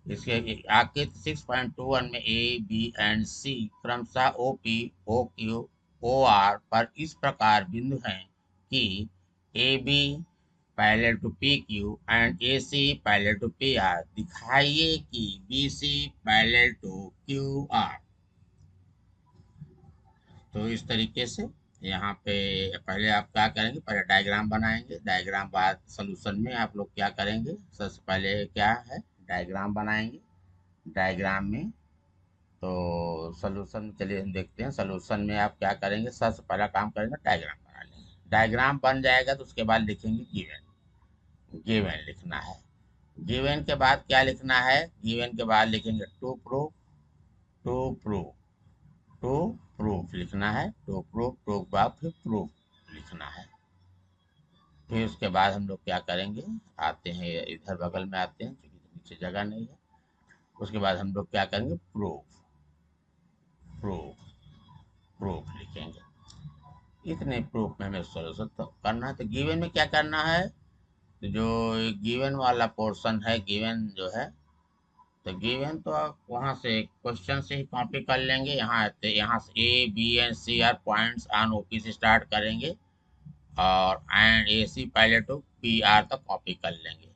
इसके आगे 6.21 में ए B and C क्रमशः O P O Q O R पर इस प्रकार बिंदु हैं कि A B parallel to P Q and A C parallel to P R. दिखाइए कि B C parallel to Q R. तो इस तरीके से यहाँ पे पहले आप क्या करेंगे, पहले डायग्राम बनाएंगे। डायग्राम बाद सोल्यूशन में आप लोग क्या करेंगे, सबसे पहले क्या है, डायग्राम बनाएंगे। डायग्राम में तो सोल्यूशन, चलिए हम देखते हैं। सोल्यूशन में आप क्या करेंगे, सबसे पहला काम करेंगे डायग्राम बना लेंगे। डायग्राम बन जाएगा तो उसके बाद लिखेंगे गिवन। गिवन लिखना है। गिवन के बाद क्या लिखना है, गिवन के बाद लिखेंगे to prove. To prove, to prove लिखना है। टू प्रूफ, टू के बाद फिर प्रूफ लिखना है। फिर उसके बाद हम लोग क्या करेंगे, आते हैं इधर बगल में आते हैं क्योंकि नीचे जगह नहीं है। उसके बाद हम लोग क्या करेंगे, प्रूफ। प्रूफ, प्रूफ लिखेंगे। इतने प्रूफ में हमें सोल्यूशन तो करना है। तो गिवन में क्या करना है, तो जो गिवन वाला पोर्शन है, गिवन जो है, तो गिवन तो आप वहाँ से क्वेश्चन से ही कॉपी कर लेंगे। यहाँ आते, यहाँ से A B and C are points on OP से स्टार्ट करेंगे और एंड ए सी पहले टू पी आर तक कॉपी कर लेंगे।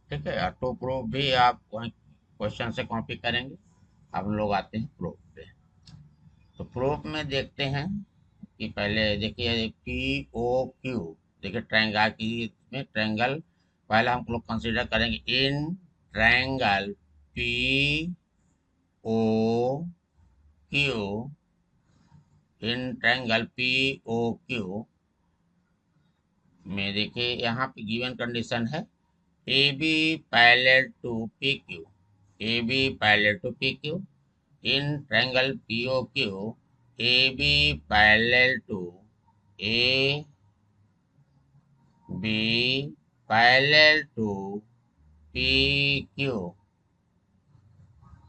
ठीक है, और टू प्रूफ भी आप वहीं क्वेश्चन से कॉपी करेंगे। अब हम लोग आते हैं प्रूफ पे। तो प्रूफ में देखते हैं कि पहले देखिए पी ओ क्यू, देखिए ट्रायंगल की में ट्रायंगल पहले हम लोग कंसीडर करेंगे। In triangle P O Q, in triangle P O Q में देखिए यहाँ पे गिवन कंडीशन है A B parallel to P Q, A B parallel to P Q. In triangle P O Q, A B parallel to A B parallel to PQ,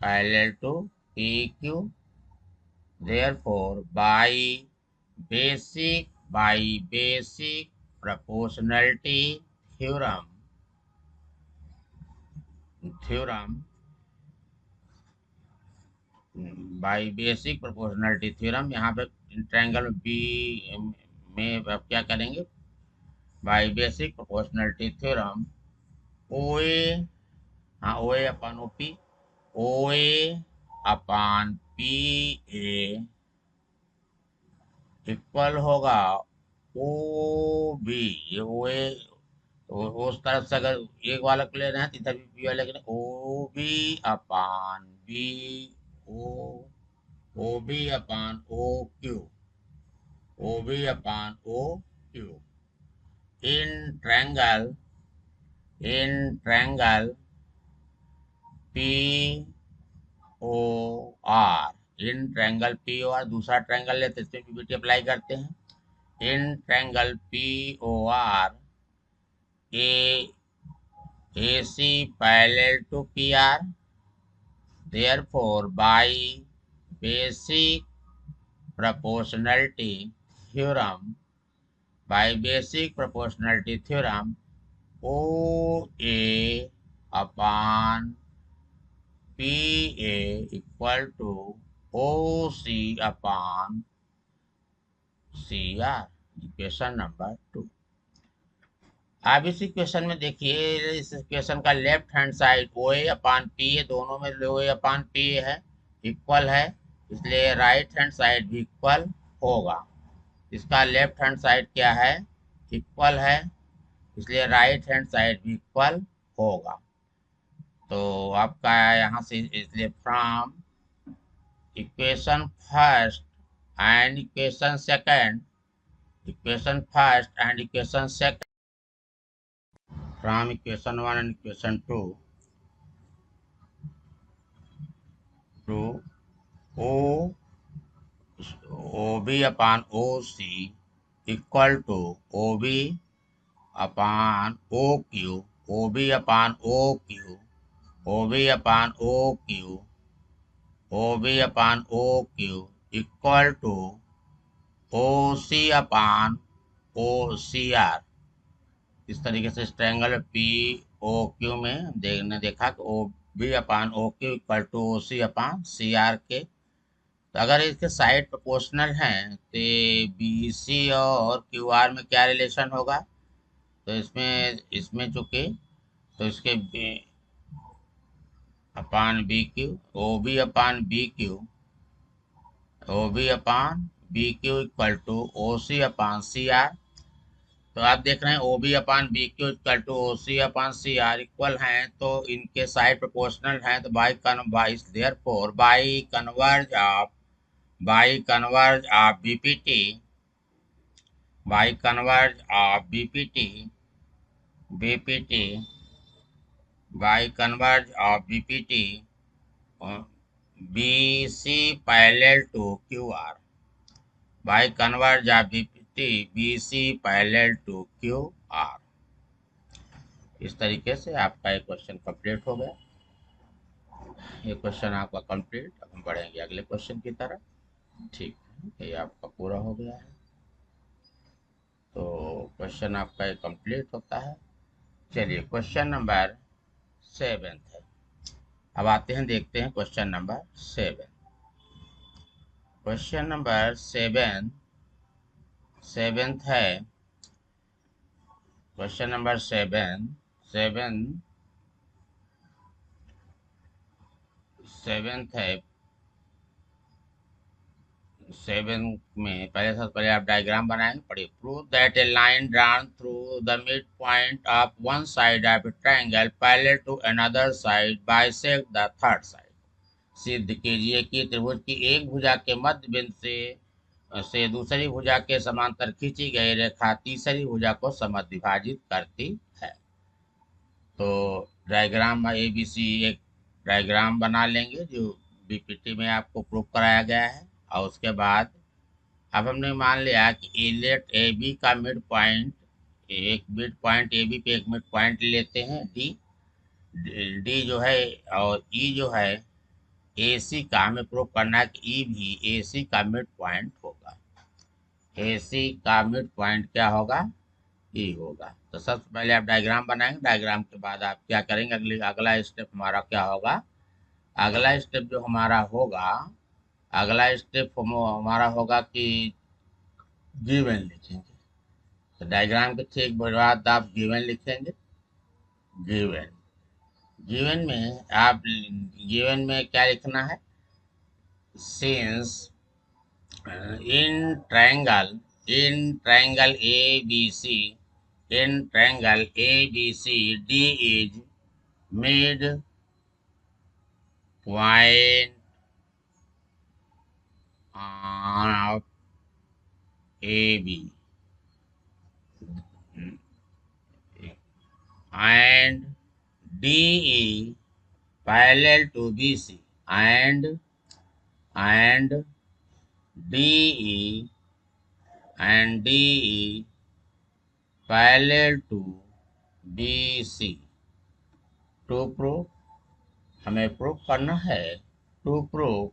parallel to PQ. Therefore, by basic proportionality theorem, by basic proportionality theorem, यहाँ पे triangle B में अब क्या करेंगे, by basic proportionality theorem O A, हाँ O A upon O P, O A upon P A equal होगा O B. ये ओ ए उस तरफ से अगर एक वाला को ले रहे हैं तो इधर भी बी वाला, लेकिन O B upon B O, O B upon O Q, O B upon O Q. In triangle P O R, in triangle P O R, दूसरा ट्रायंगल लेते हैं, इसमें पीबीटी अप्लाई करते हैं। In triangle P O R, A AC parallel to PR, therefore by basic proportionality theorem, by basic proportionality theorem, OA upon PA equal to OC upon CR, equation number 2। अब इस equation में देखिए, इस equation का left hand side O A upon P A, दोनों में ओ A upon P ए है, equal है, इसलिए राइट हैंड साइड भी इक्वल होगा। इसका लेफ्ट हैंड साइड क्या है, इक्वल है, इसलिए राइट हैंड साइड भी इक्वल होगा। तो आपका यहाँ से, इसलिए from equation first and equation second, equation first and equation second, from equation 1 and equation 2 to O OB upon OC equal to OB upon O Q, O B upon O Q, O B upon O Q, O B upon O Q equal to O C upon O C R. इस तरीके से इस triangle P O Q में देखा कि O B upon O Q equal to O C upon C R के। तो अगर इसके साइड प्रोपोर्शनल हैं तो बी सी और क्यू आर में क्या रिलेशन होगा? तो इसमें इसमें चूंकि तो इसके upon B Q, O B upon B Q, O B upon B Q equal to O C upon C R. तो आप देख रहे हैं O B upon B Q equal to O C upon C R equal हैं, तो इनके side proportional हैं, तो by therefore by converse of BPT, by converse of BPT, BPT by converse of BPT B C parallel to Q are, by converse of BPT B C parallel to Q R. इस तरीके से आपका एक question complete हो गया। ये question आपका complete. अब हम बढ़ेंगे अगले क्वेश्चन की तरफ। ठीक है, ये आपका पूरा हो गया है। तो क्वेश्चन आपका ये कंप्लीट होता है। चलिए क्वेश्चन नंबर 7 है। अब आते हैं, देखते हैं क्वेश्चन नंबर 7। क्वेश्चन नंबर 7 है। क्वेश्चन नंबर 7 है। 7 में पहले सबसे पहले आप डायग्राम बनाएंगे। पढ़िए, prove that a line drawn through the mid point of one side of a triangle parallel to another side bisect the third side. सिद्ध कीजिए कि त्रिभुज की एक भुजा के मध्य बिंदु से दूसरी भुजा के समांतर खींची गई रेखा तीसरी भुजा को समद्विभाजित करती है। तो डायग्राम ए बी सी एक डायग्राम बना लेंगे जो बीपीटी में आपको प्रूव कराया गया है। और उसके बाद अब हमने मान लिया कि लेट ए बी का मिड पॉइंट, एक मिड पॉइंट ए बी पे एक मिड पॉइंट लेते हैं डी। डी जो है और ई जो है, ए सी का हमें प्रूव करना है कि ई भी ए सी का मिड पॉइंट होगा। ए सी का मिड पॉइंट क्या होगा? ई होगा। तो सबसे पहले आप डायग्राम बनाएंगे। डायग्राम के बाद आप क्या करेंगे, अगला स्टेप हमारा क्या होगा? अगला स्टेप जो हमारा होगा, अगला स्टेप हमारा होगा कि गिवन लिखेंगे। तो डायग्राम के ठीक बाद आप गिवन लिखेंगे। गिवन गिवन में आप गिवन में क्या लिखना है? Since in triangle ABC, D is mid point of AB and DE parallel to BC and DE and DE parallel to BC। To prove हमें प्रूव करना है। To prove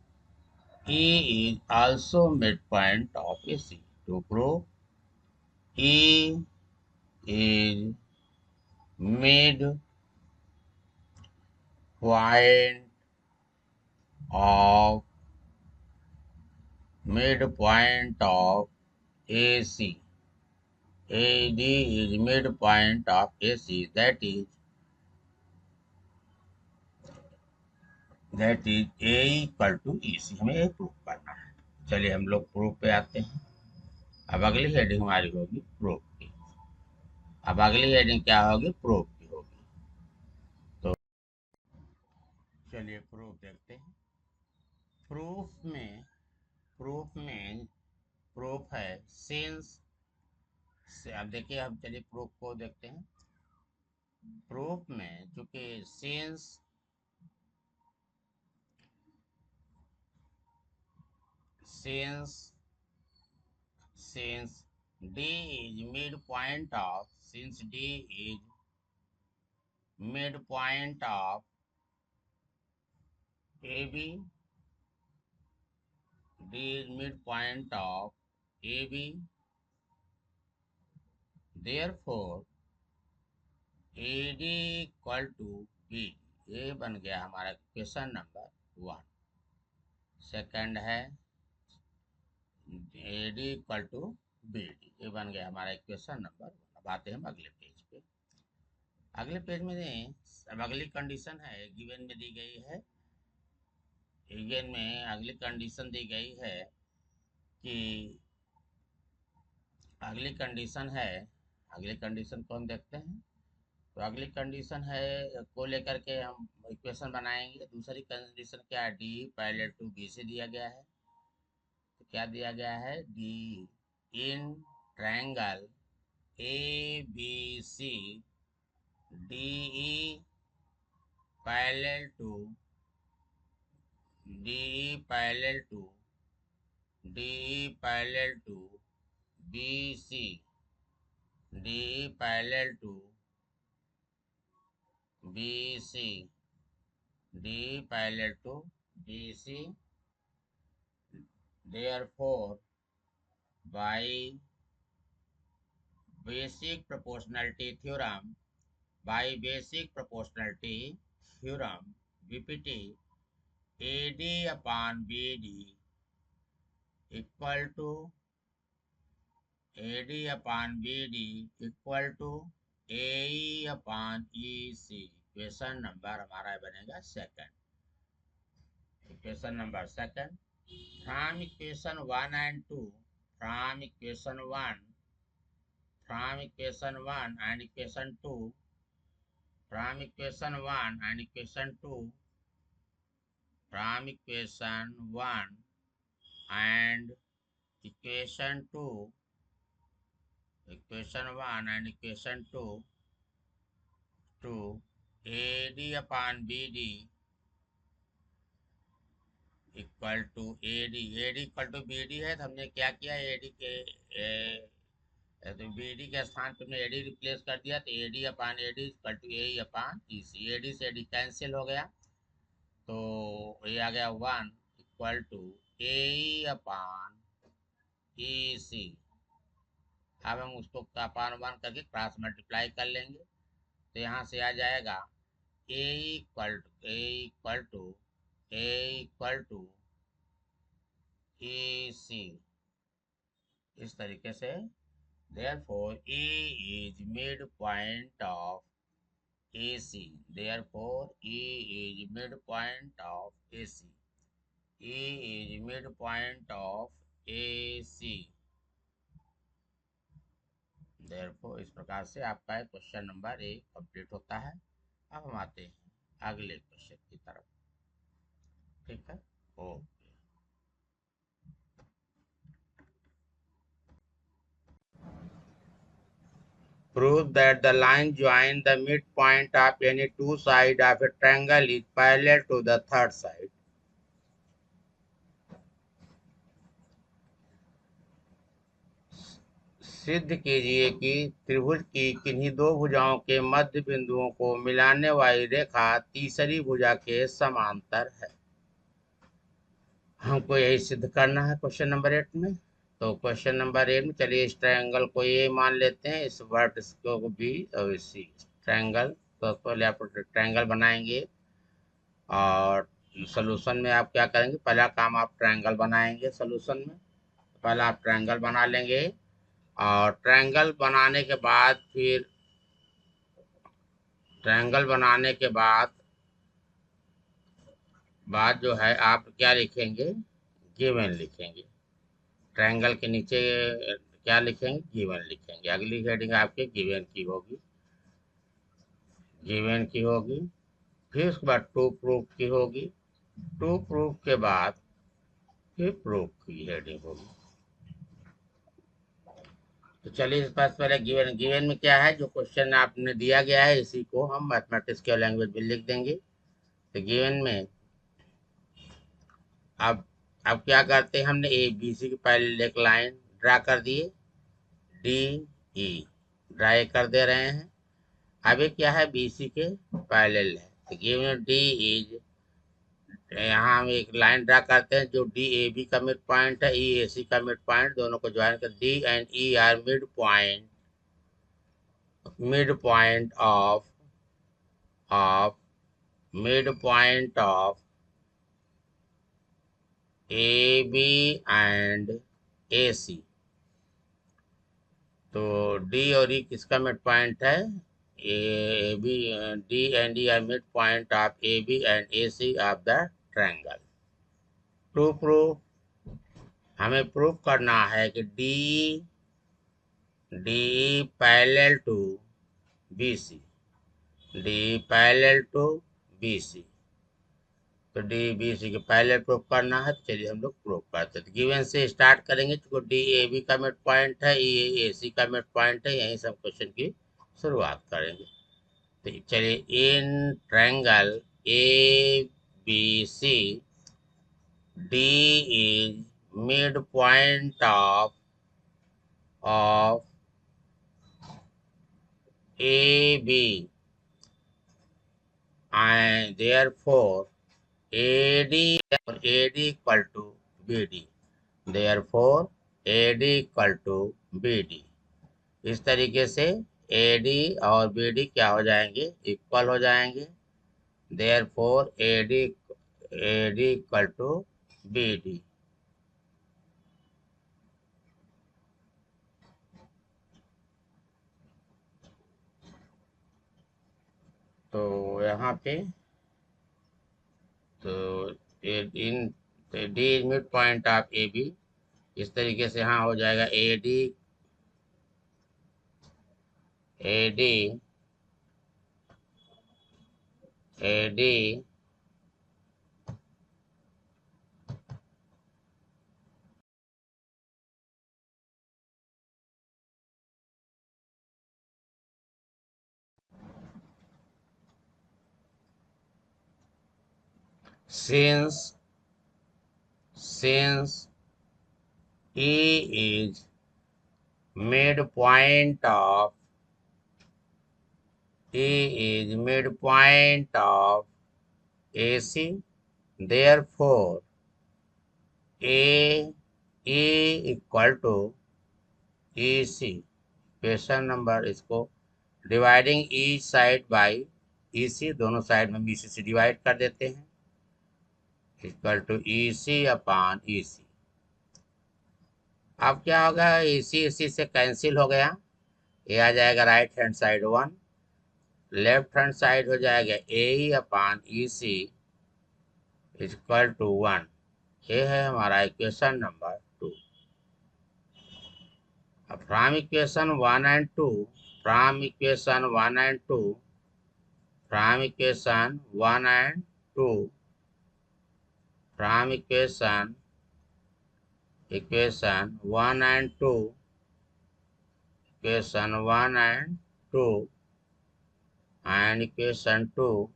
E is also midpoint of AC। To prove E is midpoint of AC. AD is midpoint of AC. That is A equal to EC। हमें ये prove करना है। चलिए हम लोग प्रूफ पे आते हैं। अब अगली हेडिंग हमारी होगी प्रूफ की। अब अगली हेडिंग क्या होगी? प्रूफ की होगी। तो चलिए प्रूफ देखते हैं। प्रूफ में प्रूफ में प्रूफ है सिंस से। अब देखिए, हम चलिए प्रूफ को देखते हैं। प्रूफ में चूंकि since since since D is midpoint of, since D is midpoint of AB, D is midpoint of AB, therefore AD equal to B। ये बन गया हमारा क्वेश्चन नंबर 1। सेकंड है AD इक्वल टू BD, ये बन गया हमारा क्वेश्चन नंबर 1। अब आते हैं हम अगले पेज पे। अगले पेज में अब अगली कंडीशन है गिवन में दी गई है। गिवन में अगली कंडीशन दी गई है कि अगली कंडीशन को हम देखते हैं। तो अगली कंडीशन है को लेकर के हम इक्वेशन बनाएंगे। दूसरी कंडीशन क्या है, डी पैरेलल टू बी से दिया गया है। तो क्या दिया गया है, D in triangle A B C D E parallel to D E parallel to D E parallel to B C D E parallel to B C D E parallel to B C. Therefore, by basic proportionality theorem, BPT, AD upon BD equal to AE upon EC। Question number हमारा बनेगा second. Equation number second, from equation 1 and 2, from equation 1 and equation 2, from equation 1 and equation 2, from equation 1 and equation 2, to AD upon BD equal to AD equal to BD है। तो हमने क्या किया, AD के तो BD के स्थान पे हमने AD रिप्लेस कर दिया। तो AD upon AD equal to AE upon EC। AD से AD कैंसिल हो गया, तो ये आ गया 1 equal to AE upon EC। अब हम उसको अपान 1 करके क्रॉस मल्टीप्लाई कर लेंगे। तो यहाँ से आ जाएगा A इक्वल टू EC। इस तरीके से therefore A is midpoint of AC, therefore E is midpoint of AC, E is midpoint of AC। therefore इस प्रकार से आपका क्वेश्चन नंबर 1 कंप्लीट होता है। अब हम आते हैं अगले क्वेश्चन की तरफ। ठीक है, okay. Prove that the line join the midpoint of any two sides of a triangle is parallel to the third side। सिद्ध कीजिए कि त्रिभुज की किन्हीं दो भुजाओं के मध्य बिंदुओं को मिलाने वाली रेखा तीसरी भुजा के समांतर है। हमको यही सिद्ध करना है क्वेश्चन नंबर 8 में। तो क्वेश्चन नंबर 8 में चलिए इस ट्रायंगल को ए मान लेते हैं, इस वर्टेक्स को बी और इस सी ट्रायंगल। तो पहले आप ट्रायंगल बनाएंगे और सोल्यूशन में आप क्या करेंगे, पहला काम आप ट्रायंगल बनाएंगे। सोल्यूशन में पहले आप ट्रायंगल बना लेंगे और ट्रायंगल बनाने के बाद फिर बाद जो है आप क्या लिखेंगे, गिवन लिखेंगे। ट्रायंगल के नीचे क्या लिखेंगे, गिवन लिखेंगे। अगली हेडिंग आपके गिवन की होगी। फिर उसके बाद टू प्रूफ की होगी। टू प्रूफ के बाद फिर प्रूफ की हेडिंग होगी। तो चलिए इस पास पहले गिवन में क्या है, जो क्वेश्चन आपने दिया गया है इसी को हम मैथमेटिक्स के लैंग्वेज में लिख देंगे। तो गिवन में अब क्या करते हैं, हमने ए बी सी की पहले एक लाइन ड्रा कर दिए। डी ई ड्राई कर दे रहे हैं। अभी क्या है, बी सी के पैरेलल है, तो गिवन डी इज, यहाँ हम एक लाइन ड्रा करते हैं जो डी ए बी का मिड पॉइंट है, ई ए सी का मिड पॉइंट, दोनों को ज्वाइन कर, D and E are mid point of mid point of A B and A C. तो डी और ई किसका मिड पॉइंट है, A B, D and E are mid point of A B and A C of the triangle. To proof, हमें proof करना है कि D parallel to B C, D parallel to B C, तो D B सी के parallel proof करना है। चलिए हम लोग प्रूफ करते हैं। तो गिवन से स्टार्ट करेंगे, क्योंकि डी ए बी का मिड पॉइंट है, ई ए सी का मिड पॉइंट है, यहीं से हम क्वेश्चन की शुरुआत करेंगे। तो चलिए, in triangle A B C, D is mid point of A B and therefore AD equal to BD, therefore AD equal to BD। इस तरीके से AD और BD क्या हो जाएंगे, इक्वल हो जाएंगे, therefore AD equal to BD। तो यहाँ पे तो in D is mid point of A B, इस तरीके से यहाँ हो जाएगा A D A D A D since E is midpoint of AC, therefore A equal to EC। Question number, इसको dividing each side by EC, दोनों side में BC से डिवाइड कर देते हैं, equal to EC upon EC। अब क्या होगा, EC से कैंसिल हो गया, ये आ जाएगा right hand side 1, left hand side हो जाएगा ए अपॉन EC इक्वल टू 1। ये है हमारा इक्वेशन नंबर 2। अब from equation 1 and 2, from equation 1 and 2, from equation 1 and 2, from equation 1 and 2, equation 1 and 2 and equation 2,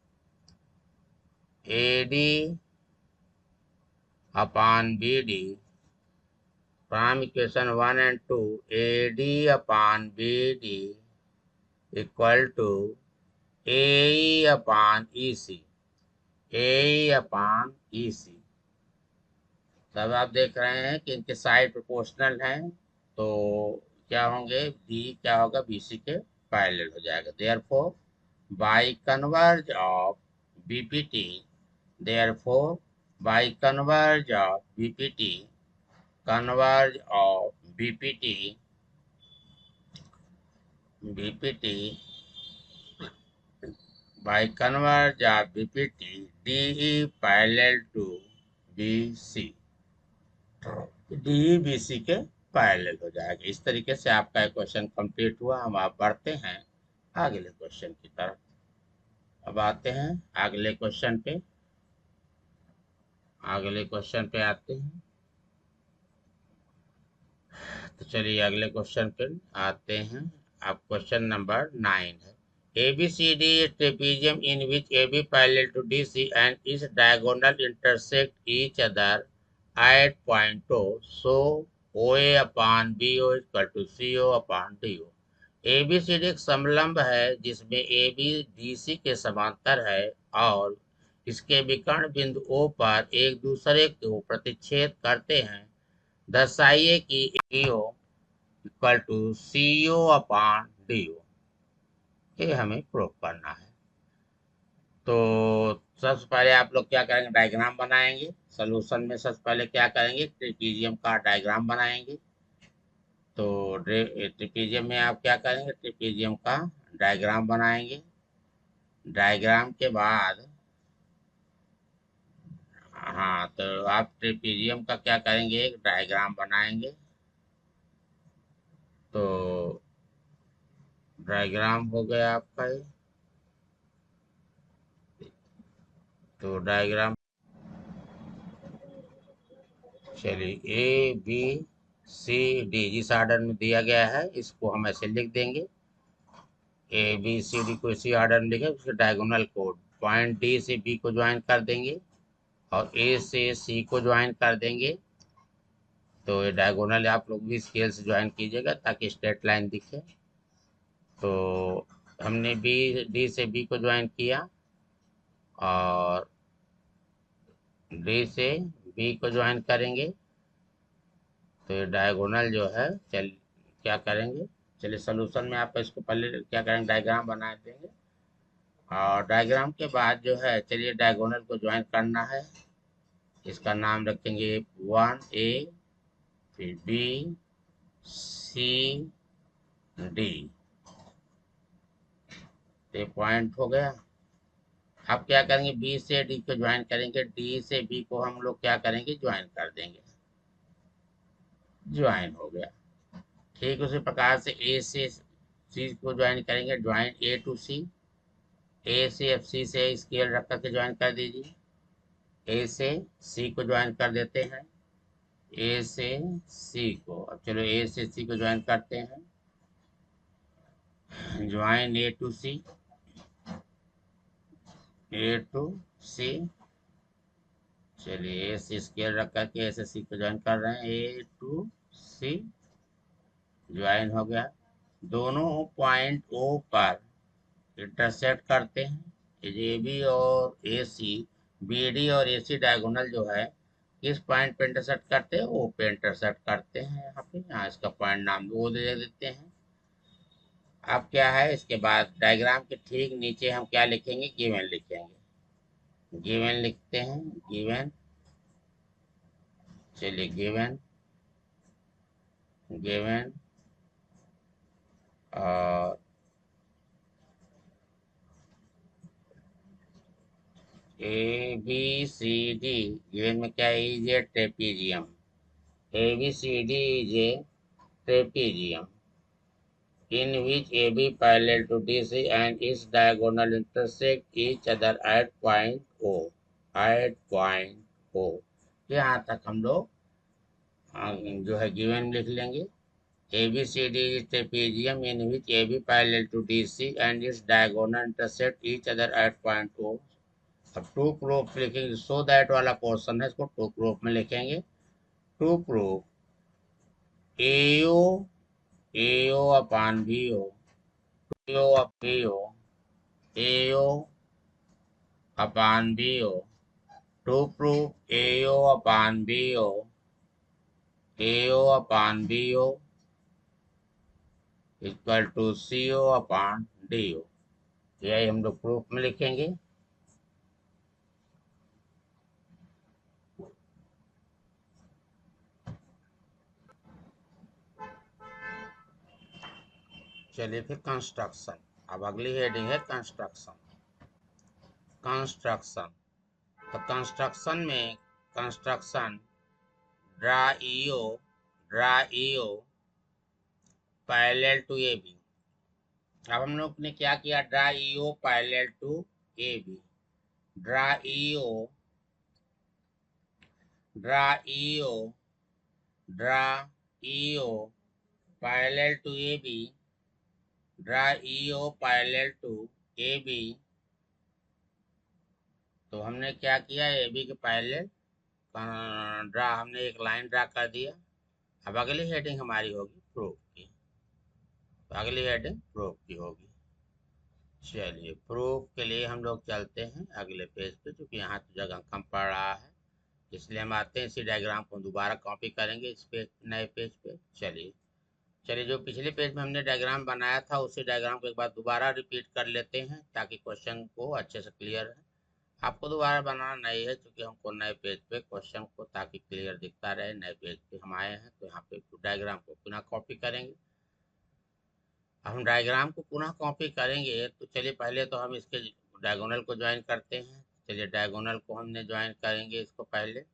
AD upon BD, from equation 1 and 2, AD upon BD equal to AE upon EC, AE upon EC। तब आप देख रहे हैं कि इनके side proportional हैं, तो क्या होंगे, B क्या होगा, BC के पैरेलल हो जाएगा। Therefore by converge of BPT, therefore by converge of BPT, converge of BPT, by converge of BPT, DE parallel to BC, DE BC के पैरेलल हो जाएगा। इस तरीके से आपका क्वेश्चन कंप्लीट हुआ। हम आप बढ़ते हैं अगले क्वेश्चन की तरफ। अब आते हैं अगले क्वेश्चन पे, अगले क्वेश्चन पे आते हैं। तो चलिए अगले क्वेश्चन पे आते हैं। अब क्वेश्चन नंबर 9 है, ABCD is trapezium in which AB parallel to DC and its diagonal intersect each other at point O, so O A upon B O equal to C O upon D O. A B C D एक समलंब है जिसमें ए B D C के समांतर है और इसके विकर्ण बिंदु ओ पर एक दूसरे को प्रतिच्छेद करते हैं। दर्शाइए कि A O equal to C O upon D O. ये हमें प्रूव करना है। तो सबसे पहले आप लोग क्या करेंगे, डायग्राम बनाएंगे। सॉल्यूशन में सबसे पहले क्या करेंगे, ट्रेपीजियम का डायग्राम बनाएंगे। तो ट्रेपीजियम में आप क्या करेंगे, ट्रेपीजियम का डायग्राम बनाएंगे। डायग्राम के बाद हाँ, तो आप ट्रेपीजियम का क्या करेंगे, एक डायग्राम बनाएंगे। तो डायग्राम हो गया आपका ये। तो डायग्राम चलिए ए बी सी डी जिस ऑर्डर में दिया गया है इसको हम ऐसे लिख देंगे। ए बी सी डी को इसी ऑर्डर में लिखे, उसके डायगोनल कोड पॉइंट डी से बी को ज्वाइन कर देंगे और ए से सी को ज्वाइन कर देंगे। तो ये डायगोनल आप लोग भी स्केल से ज्वाइन कीजिएगा ताकि स्ट्रेट लाइन दिखे। तो हमने बी डी से बी को ज्वाइन किया और डी से बी को ज्वाइन करेंगे। तो ये डायगोनल जो है, चल क्या करेंगे, चलिए सोल्यूशन में आप इसको पहले क्या करेंगे, डायग्राम बना देंगे। और डायग्राम के बाद जो है, चलिए डायगोनल को ज्वाइन करना है। इसका नाम रखेंगे 1A, फिर बी सी डी। ये पॉइंट हो गया। अब क्या करेंगे, बी से डी को ज्वाइन करेंगे, डी से बी को हम लोग क्या करेंगे, ज्वाइन कर देंगे। ज्वाइन हो गया। ठीक उसी प्रकार से ए से सी को ज्वाइन करेंगे, ज्वाइन ए टू सी। ए से एफ सी से स्केल रख करके ज्वाइन कर दीजिए। ए से सी को ज्वाइन कर देते हैं। ए से सी को, अब चलो ए से सी को ज्वाइन करते हैं। Join A to C, A to C. चलिए ए से स्केल रख करके ए से सी को ज्वाइन कर रहे हैं, ए टू सी। ज्वाइन हो गया। दोनों पॉइंट ओ पर इंटरसेक्ट करते हैं। ए बी और ए सी, बी डी और ए सी डायगोनल जो है किस पॉइंट पे इंटरसेक्ट करते हैं, ओ पे इंटरसेक्ट करते हैं। यहाँ पे, यहाँ इसका पॉइंट नाम ओ दे देते हैं। अब क्या है, इसके बाद डायग्राम के ठीक नीचे हम क्या लिखेंगे, गिवन लिखेंगे। गिवन लिखते हैं, गिवन। चलिए गिवन, गिवन और A B C D. Given में क्या है, is a trapezium. A B C D is a trapezium in which AB parallel to DC and its diagonal intersect each other at point O. At point O. यहाँ तक हम लोग जो है given लिख लेंगे। ABCD is trapezium in which AB parallel to DC and its diagonal intersect each other at point O. अब to proof लिखेंगे, सो दैट वाला पोर्शन है इसको टू प्रूफ में लिखेंगे। To proof AO AO upon BO, AO BO, AO upon BO, to prove AO upon BO, AO upon BO equal to CO upon DO। यही हम लोग proof में लिखेंगे। चलिए फिर कंस्ट्रक्शन। अब अगली हेडिंग है कंस्ट्रक्शन। कंस्ट्रक्शन, तो कंस्ट्रक्शन में construction draw EO, draw EO parallel to A B. अब हम लोग ने क्या किया, draw EO parallel to A B. Draw EO, draw EO, draw EO parallel to A B. Draw EO parallel to A B. तो हमने क्या किया, ए बी के पैरेलल ड्रा, हमने एक लाइन ड्रा कर दिया। अब अगली हेडिंग हमारी होगी प्रूफ की, तो अगली हेडिंग प्रूफ की होगी। चलिए प्रूफ के लिए हम लोग चलते हैं अगले पेज पे, क्योंकि यहाँ तो जगह कम पड़ रहा है, इसलिए हम आते हैं इसी डायग्राम को दोबारा कॉपी करेंगे इस पेज, नए पेज पे। चलिए चलिए जो पिछले पेज में हमने डायग्राम बनाया था उसी डायग्राम को एक बार दोबारा रिपीट कर लेते हैं, ताकि क्वेश्चन को अच्छे से क्लियर है। आपको दोबारा बनाना नहीं है, क्योंकि हमको नए पेज पे क्वेश्चन को ताकि क्लियर दिखता रहे, नए पेज पे हम आए हैं, तो यहाँ पे डायग्राम को पुनः कॉपी करेंगे। अब हम डायग्राम को पुनः कॉपी करेंगे, तो चलिए पहले तो हम इसके डायगोनल को ज्वाइन करते हैं। चलिए डायगोनल को हमने ज्वाइन करेंगे इसको पहले,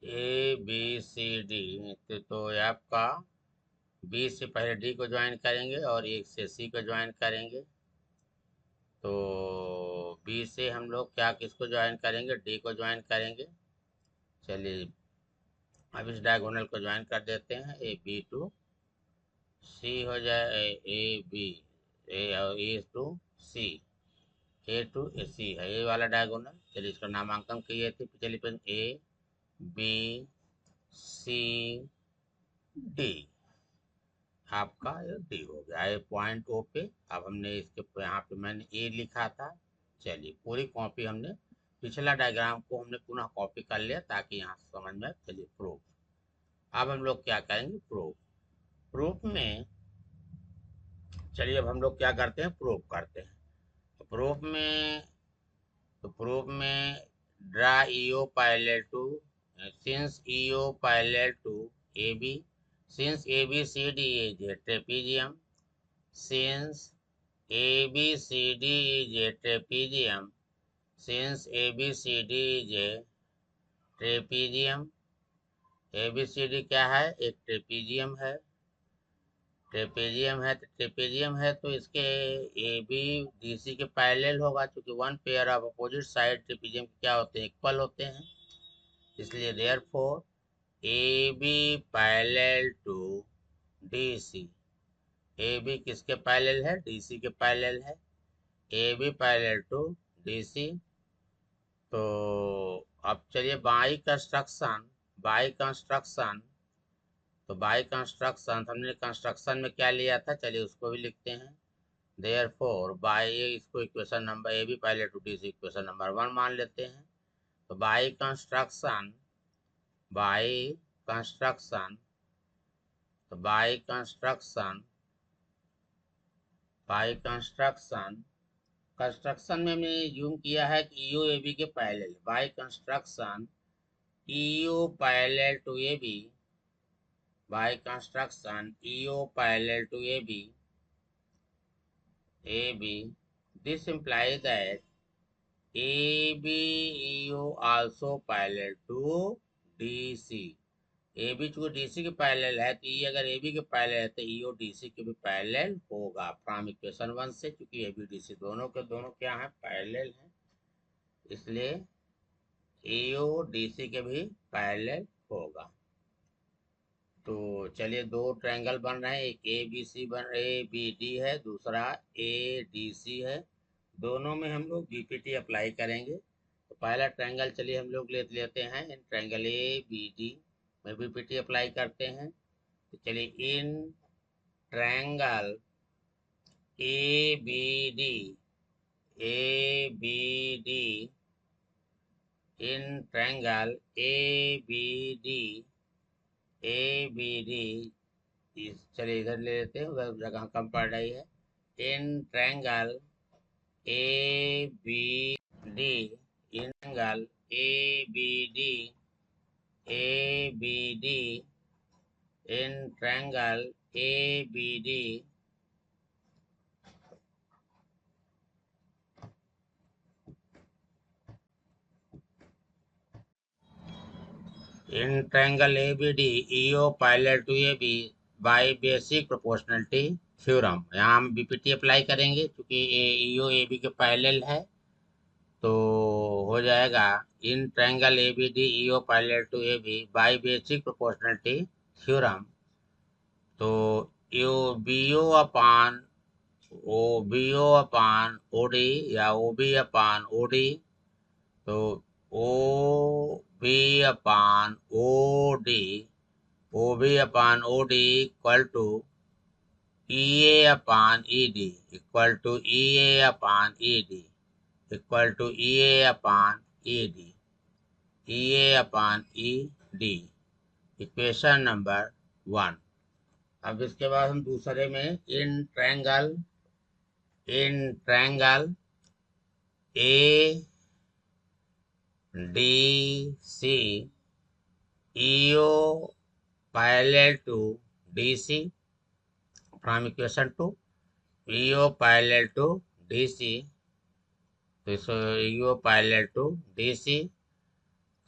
ए बी सी डी, तो आपका बी से पहले डी को ज्वाइन करेंगे और एक से सी को ज्वाइन करेंगे। तो बी से हम लोग क्या किसको ज्वाइन करेंगे, डी को ज्वाइन करेंगे। चलिए अब इस डायगोनल को ज्वाइन कर देते हैं, ए बी टू सी हो जाए, ए बी, ए और ए to C, A to A सी है ये वाला डायगोनल। चलिए इसका नामांकन किए थे पिछले page, A B C D, आपका ये डी हो गया ये पॉइंट ओ पे। अब हमने इसके यहाँ पे मैंने ए लिखा था। चलिए पूरी कॉपी हमने, पिछला डायग्राम को हमने पुनः कॉपी कर लिया ताकि यहाँ समझ में आए। चलिए प्रूफ, अब हम लोग क्या करेंगे, प्रूफ। प्रूफ में चलिए अब हम लोग क्या करते हैं, प्रूफ करते हैं। तो प्रूफ में draw EO parallel to, since EO parallel to A B, since A B C D is a trapezium, since ABCD is a trapezium, since ABCD is a trapezium, ABCD क्या है, एक trapezium है। Trapezium है तो trapezium है तो इसके ए B D C के पैरेलल होगा, क्योंकि one pair of opposite side trapezium क्या होते हैं, इक्वल होते हैं। इसलिए therefore A B parallel to D C, A B किसके पैरेलल है, डी सी के पैरेलल है। A B parallel to D C. तो अब चलिए बाई कंस्ट्रक्शन, तो बाई कंस्ट्रक्शन हमने कंस्ट्रक्शन में क्या लिया था, चलिए उसको भी लिखते हैं। देयरफॉर बाई, इसको equation number A B parallel to D C equation number 1 मान लेते हैं। तो बाई कंस्ट्रक्शन, तो बाई कंस्ट्रक्शन कंस्ट्रक्शन में हमने यूज किया है कि ईओ ए बी के parallel, by construction EO parallel to A B, by construction EO parallel to A B, this implies that A B EO also parallel to D C. A B चूंकि D C के parallel है, तो ई अगर ए B के parallel है तो EO D C के भी पैरेलल होगा, फ्रॉम इक्वेशन 1 से, क्योंकि ए बी डी सी दोनों के दोनों क्या है, पैरेलल हैं, इसलिए ईओ डी सी के भी पैरेलल होगा। तो चलिए दो ट्रायंगल बन रहे हैं, एक ए बी डी है, दूसरा ए डी सी है। दोनों में हम लोग बीपीटी अप्लाई करेंगे। तो पहला ट्रायंगल चलिए हम लोग लेते हैं, in triangle A B D में बीपीटी अप्लाई करते हैं। तो चलिए in triangle A B D, A B D, in triangle A B D, A B D, चलिए इधर ले लेते हैं, उधर जगह कम पड़ रही है। In triangle A B D, in triangle A B D, A B D, in triangle A B D, in triangle A B D EO parallel to A B by basic proportionality theorem. यहाँ हम BPT apply करेंगे क्योंकि EO A B के parallel है, तो हो जाएगा in triangle A B D EO parallel to A B by basic proportionality theorem. तो यो बी ओ अपान ओ B O upon O D या O B upon O D, तो O B upon O D OB upon OD equal to EA upon ED equal to EA upon ED equal to EA upon ED EA upon ED इक्वेशन number 1। अब इसके बाद हम दूसरे में in triangle A D C EO parallel to DC from equation 2 EO parallel to DC so EO parallel to DC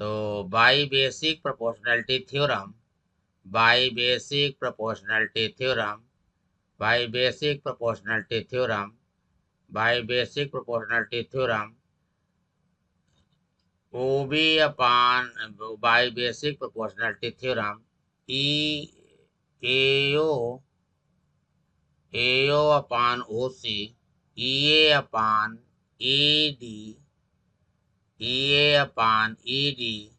तो by basic proportionality theorem by basic proportionality theorem by basic proportionality theorem by basic proportionality theorem OB upon by basic proportionality theorem AO upon OC EA upon ED EA upon ED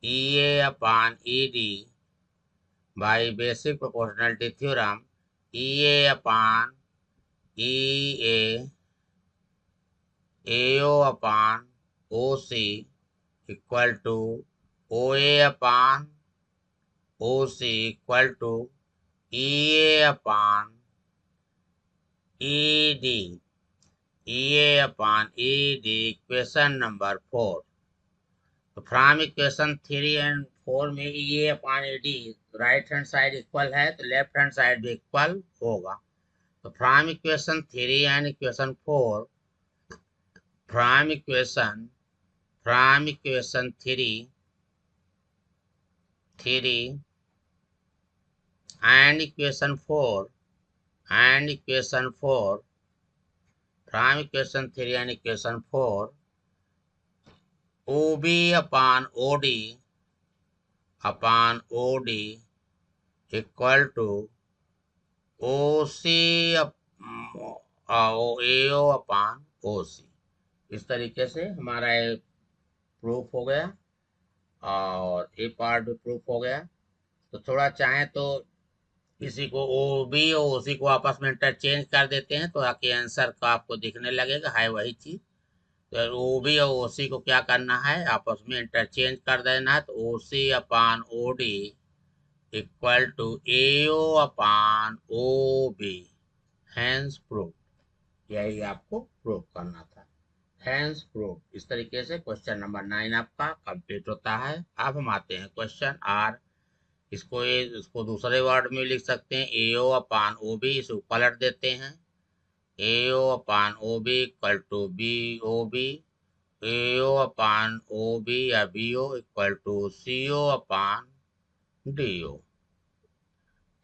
EA upon ED by basic proportionality theorem EA upon EA AO upon OC equal to OA upon OC equal to EA upon ED EA upon ED equation number 4। तो from equation 3 and 4 में EA upon ED right hand side equal है तो left hand side भी equal होगा। तो from equation 3 and equation 4 from equation 3 and equation 4 and equation 4 from equation 3 and equation 4 OB upon OD equal to OC AO upon OC। इस तरीके से हमारा ये प्रूफ हो गया और ये पार्ट भी प्रूफ हो गया। तो थोड़ा चाहें तो इसी को OB और OC को आपस में इंटरचेंज कर देते हैं तो आके आंसर का आपको दिखने लगेगा है वही चीज। तो OB और OC को क्या करना है आपस में इंटरचेंज कर देना है। तो OC upon OD equal to AO upon OB hence proof. यही आपको प्रूफ करना था हैंस प्रूफ। इस तरीके से क्वेश्चन नंबर 9 आपका कंप्लीट होता है। अब हम आते हैं क्वेश्चन आर। इसको दूसरे वर्ड में लिख सकते हैं AO अपॉन OB। इसको पलट देते हैं AO upon OB equal to BOB AO upon OB या BO equal to CO upon DO।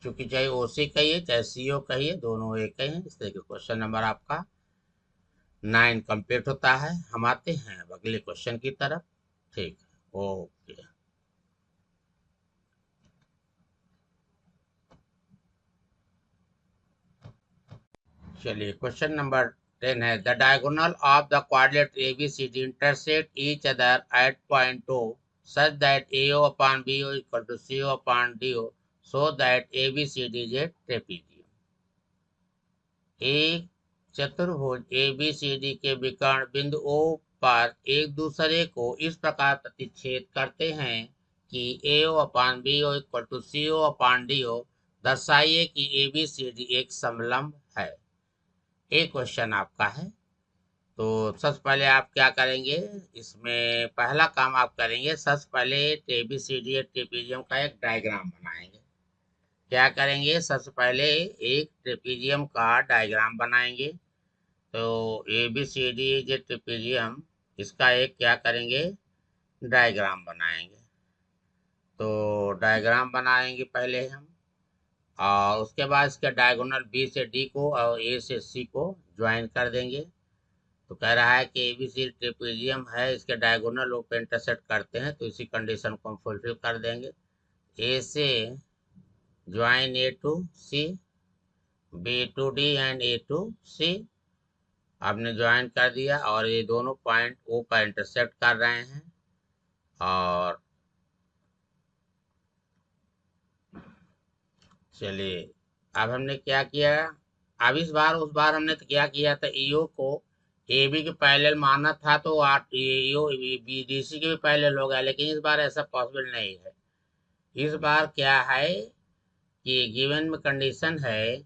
चूंकि चाहे OC कहिए चाहे CO कहिए दोनों एक ही हैं। इस तरह के क्वेश्चन नंबर आपका 9 कंप्लीट होता है। हम आते हैं अगले क्वेश्चन की तरफ। ठीक है ओके। चलिए क्वेश्चन नंबर 10 है the diagonal of the quadrate ABCD intersect each other at point O such that AO upon BO equal to CO upon DO so that ABCD is a trapezium। एक चतुर्भुज ABCD के विकर्ण बिंदु O पर एक दूसरे को इस प्रकार प्रतिच्छेद करते हैं कि AO upon BO equal to CO upon DO दर्शाइए कि ABCD एक समलंब है। एक क्वेश्चन आपका है। तो सबसे पहले आप क्या करेंगे इसमें पहला काम आप करेंगे सबसे पहले ABCD ट्रेपेजियम का एक डायग्राम बनाएंगे। क्या करेंगे सबसे पहले एक ट्रेपेजियम का डायग्राम बनाएंगे। तो ABCD जो ट्रेपेजियम इसका एक क्या करेंगे डायग्राम बनाएंगे। तो डायग्राम बनाएंगे पहले हम और उसके बाद इसके डायगोनल B से D को और A से C को ज्वाइन कर देंगे। तो कह रहा है कि ABC ट्रेपेजियम है इसके डायगोनल पे इंटरसेक्ट करते हैं तो इसी कंडीशन को हम फुलफिल कर देंगे। A से ज्वाइन A टू C B टू D एंड A टू C आपने ज्वाइन कर दिया और ये दोनों पॉइंट O पर इंटरसेक्ट कर रहे हैं और चलिए, अब हमने क्या किया, अब इस बार उस बार हमने तो क्या किया था, ईओ को ए बी के पैरेलल माना था, तो ईओ बी डी सी के भी पैरेलल हो गया, लेकिन इस बार ऐसा पॉसिबल नहीं है। इस बार क्या है कि गिवन में कंडीशन है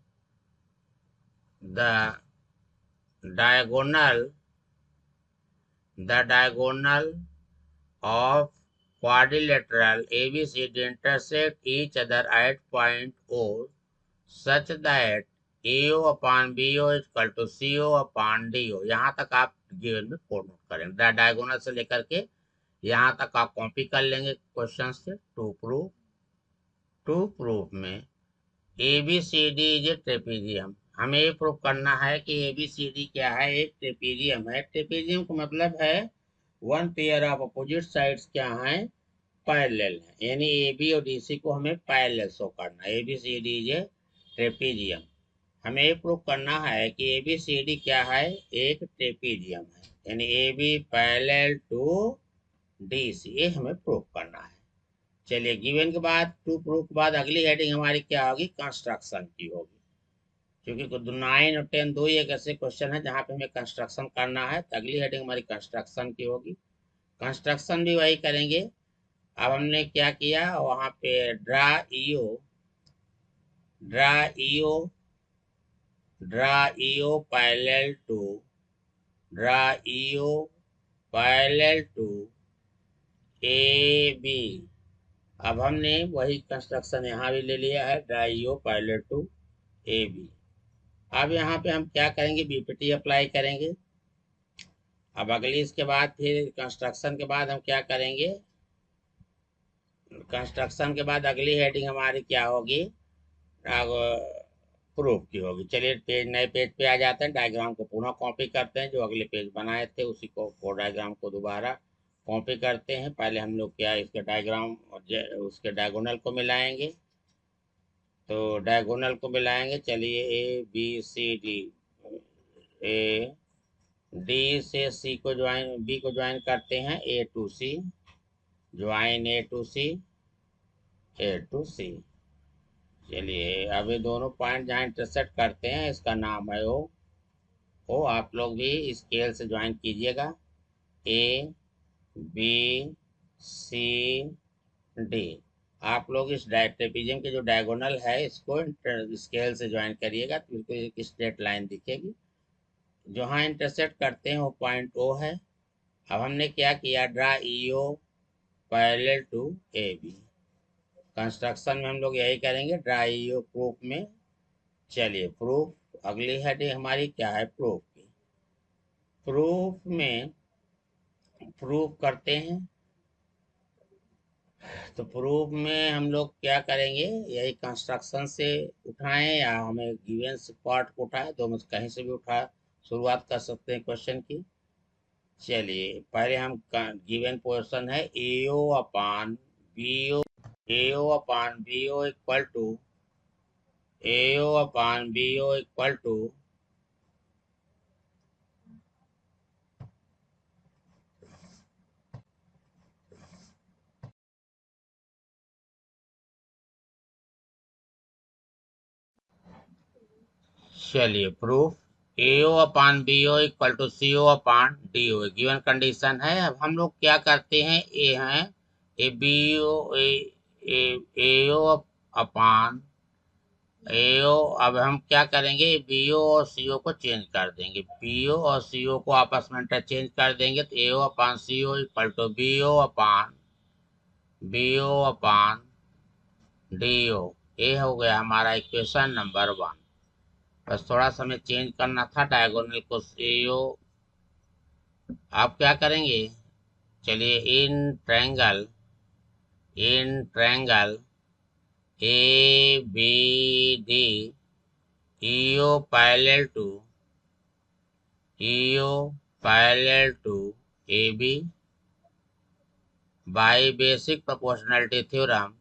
the diagonal of quadrilateral ABCD intersect each other at point O such that AO upon BO is equal to CO upon DO। यहाँ तक आप गिवन में कोड नोट करेंगे, डायगोनल से लेकर के यहाँ तक आप कॉपी कर लेंगे क्वेश्चन से। टू प्रूफ में ABCD इज ए ट्रेपीजियम, हमें ये प्रूफ करना है कि ABCD क्या है, एक ट्रेपीजियम है। ट्रेपीजियम का मतलब है one pair of opposite sides क्या हैं, पैरेलल है, यानी ए बी और डी सी को हमें पैरेलल शो करना है। ABCD इज ए ट्रेपीजियम, हमें ये प्रूफ करना है कि ABCD क्या है, एक ट्रेपीजियम है, यानी A B parallel to D C, ये हमें प्रूफ करना है। चलिए, गिवन के बाद टू प्रूफ के बाद अगली हेडिंग हमारी क्या होगी, कंस्ट्रक्शन की होगी। क्योंकि 9 और 10 दो ही एक ऐसे क्वेश्चन है जहाँ पे हमें कंस्ट्रक्शन करना है, तो अगली हेडिंग हमारी कंस्ट्रक्शन की होगी। कंस्ट्रक्शन भी वही करेंगे। अब हमने क्या किया, वहाँ पे draw EO parallel to A B. अब हमने वही कंस्ट्रक्शन यहाँ भी ले लिया है, draw EO parallel to A B. अब यहाँ पे हम क्या करेंगे, बीपीटी अप्लाई करेंगे। अब अगली इसके बाद फिर कंस्ट्रक्शन के बाद हम क्या करेंगे, कंस्ट्रक्शन के बाद अगली हेडिंग हमारी क्या होगी, प्रूफ की होगी। चलिए, नए पेज पे आ जाते हैं, डायग्राम को पुनः कॉपी करते हैं, जो अगले पेज बनाए थे उसी को डायग्राम को दोबारा कॉपी करते हैं। पहले हम लोग क्या इसके डायग्राम उसके डायगोनल को मिलाएंगे, तो डायगोनल को मिलाएंगे। चलिए, A B C D, A D से सी को ज्वाइन, बी को ज्वाइन करते हैं, A to C, join A to C. चलिए, अब ये दोनों पॉइंट जहाँ इंटरसेक्ट करते हैं इसका नाम है ओ। आप लोग भी स्केल से ज्वाइन कीजिएगा, ए बी सी डी। आप लोग इस ट्रेपीजियम के जो डायगोनल है इसको स्केल से ज्वाइन करिएगा, तो बिल्कुल एक स्ट्रेट लाइन दिखेगी। जहाँ इंटरसेक्ट करते हैं वो पॉइंट ओ है। अब हमने क्या किया, draw EO parallel to A B. Construction में हम लोग यही करेंगे, ड्रा ईओ प्रूफ में। चलिए, प्रूफ अगली हेडिंग हमारी क्या है, प्रूफ की। प्रूफ में प्रूफ करते हैं, तो प्रूफ में हम लोग क्या करेंगे, यही कंस्ट्रक्शन से उठाएं या हमें गिवन पार्ट को उठाएं, दो में से कहीं से भी उठा शुरुआत कर सकते हैं क्वेश्चन की। चलिए, पहले हम गिवन पोर्शन है AO upon BO, equal to चलिए, proof AO upon BO equal to CO upon DO given condition है। अब हम लोग क्या करते हैं, ए है ए बीओ एओ अपान एओ। अब हम क्या करेंगे, बीओ और सीओ को चेंज कर देंगे, बीओ और सीओ को आपस में इंटरचेंज कर देंगे, तो A O upon C O equal to B O upon D O. ये हो गया हमारा इक्वेशन नंबर 1। बस थोड़ा सा हमें चेंज करना था डायगोनल को, एओ। आप क्या करेंगे, चलिए, in triangle A B D EO parallel to A B by basic proportionality theorem,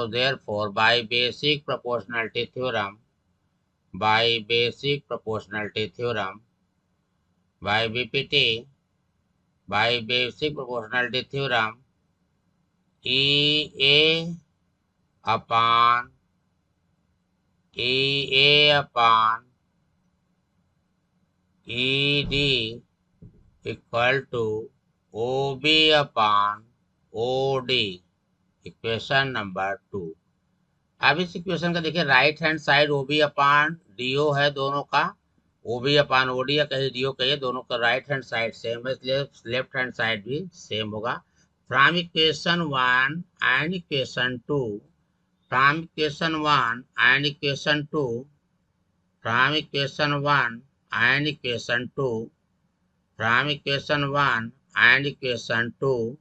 therefore by basic proportionality theorem, by BPT, by basic proportionality theorem, E A upon E D equal to O B upon O D. Equation number 2। अब इस equation का देखिए, right hand side O B upon D O है दोनों का, ओ B upon O D या कहीं D O कहिए, दोनों का राइट हैंड साइड सेम है, इसलिए लेफ्ट हैंड साइड भी सेम होगा। From equation 1 and equation 2, from equation 1 and equation 2, from equation 1 and equation 2, from equation 1 and equation 2,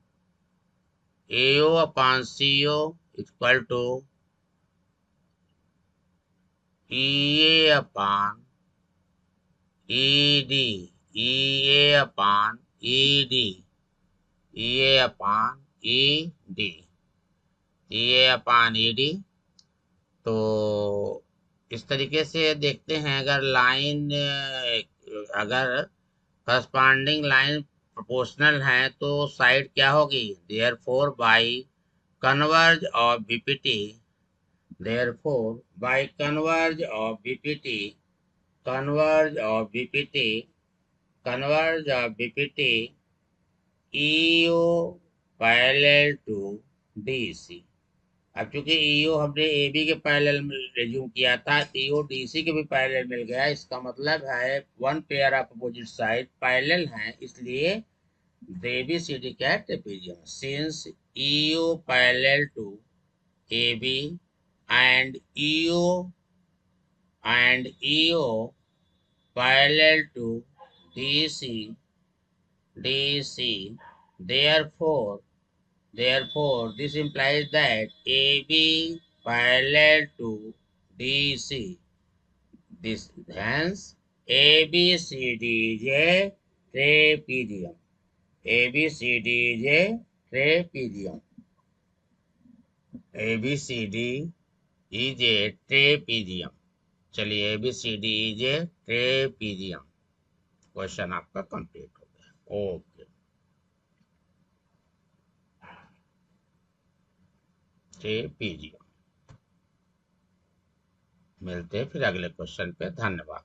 AO upon CO equal to EA upon ED, EA upon ED, EA upon ED, EA upon ED। तो इस तरीके से देखते हैं, अगर line अगर corresponding line proportional है तो साइड क्या होगी, therefore by converge of BPT, therefore by converge of BPT, converge of BPT, converge of BPT, EO parallel to DC। अब चूंकि EO हमने AB के पैरेलल में रिज्यूम किया था, EO DC के भी पैरेलल मिल गया, इसका मतलब है one pair of opposite side parallel हैं, इसलिए ABCD क्या है, trapezium. Since EO parallel to AB and EO parallel to DC, therefore this implies that AB parallel to DC, this hence ABCD is a trapezium, ABCD is a trapezium, ABCD is a trapezium। चलिए, ABCD is a trapezium. Question आपका complete हो गया। Okay, trapezium. मिलते हैं फिर अगले question पे। धन्यवाद।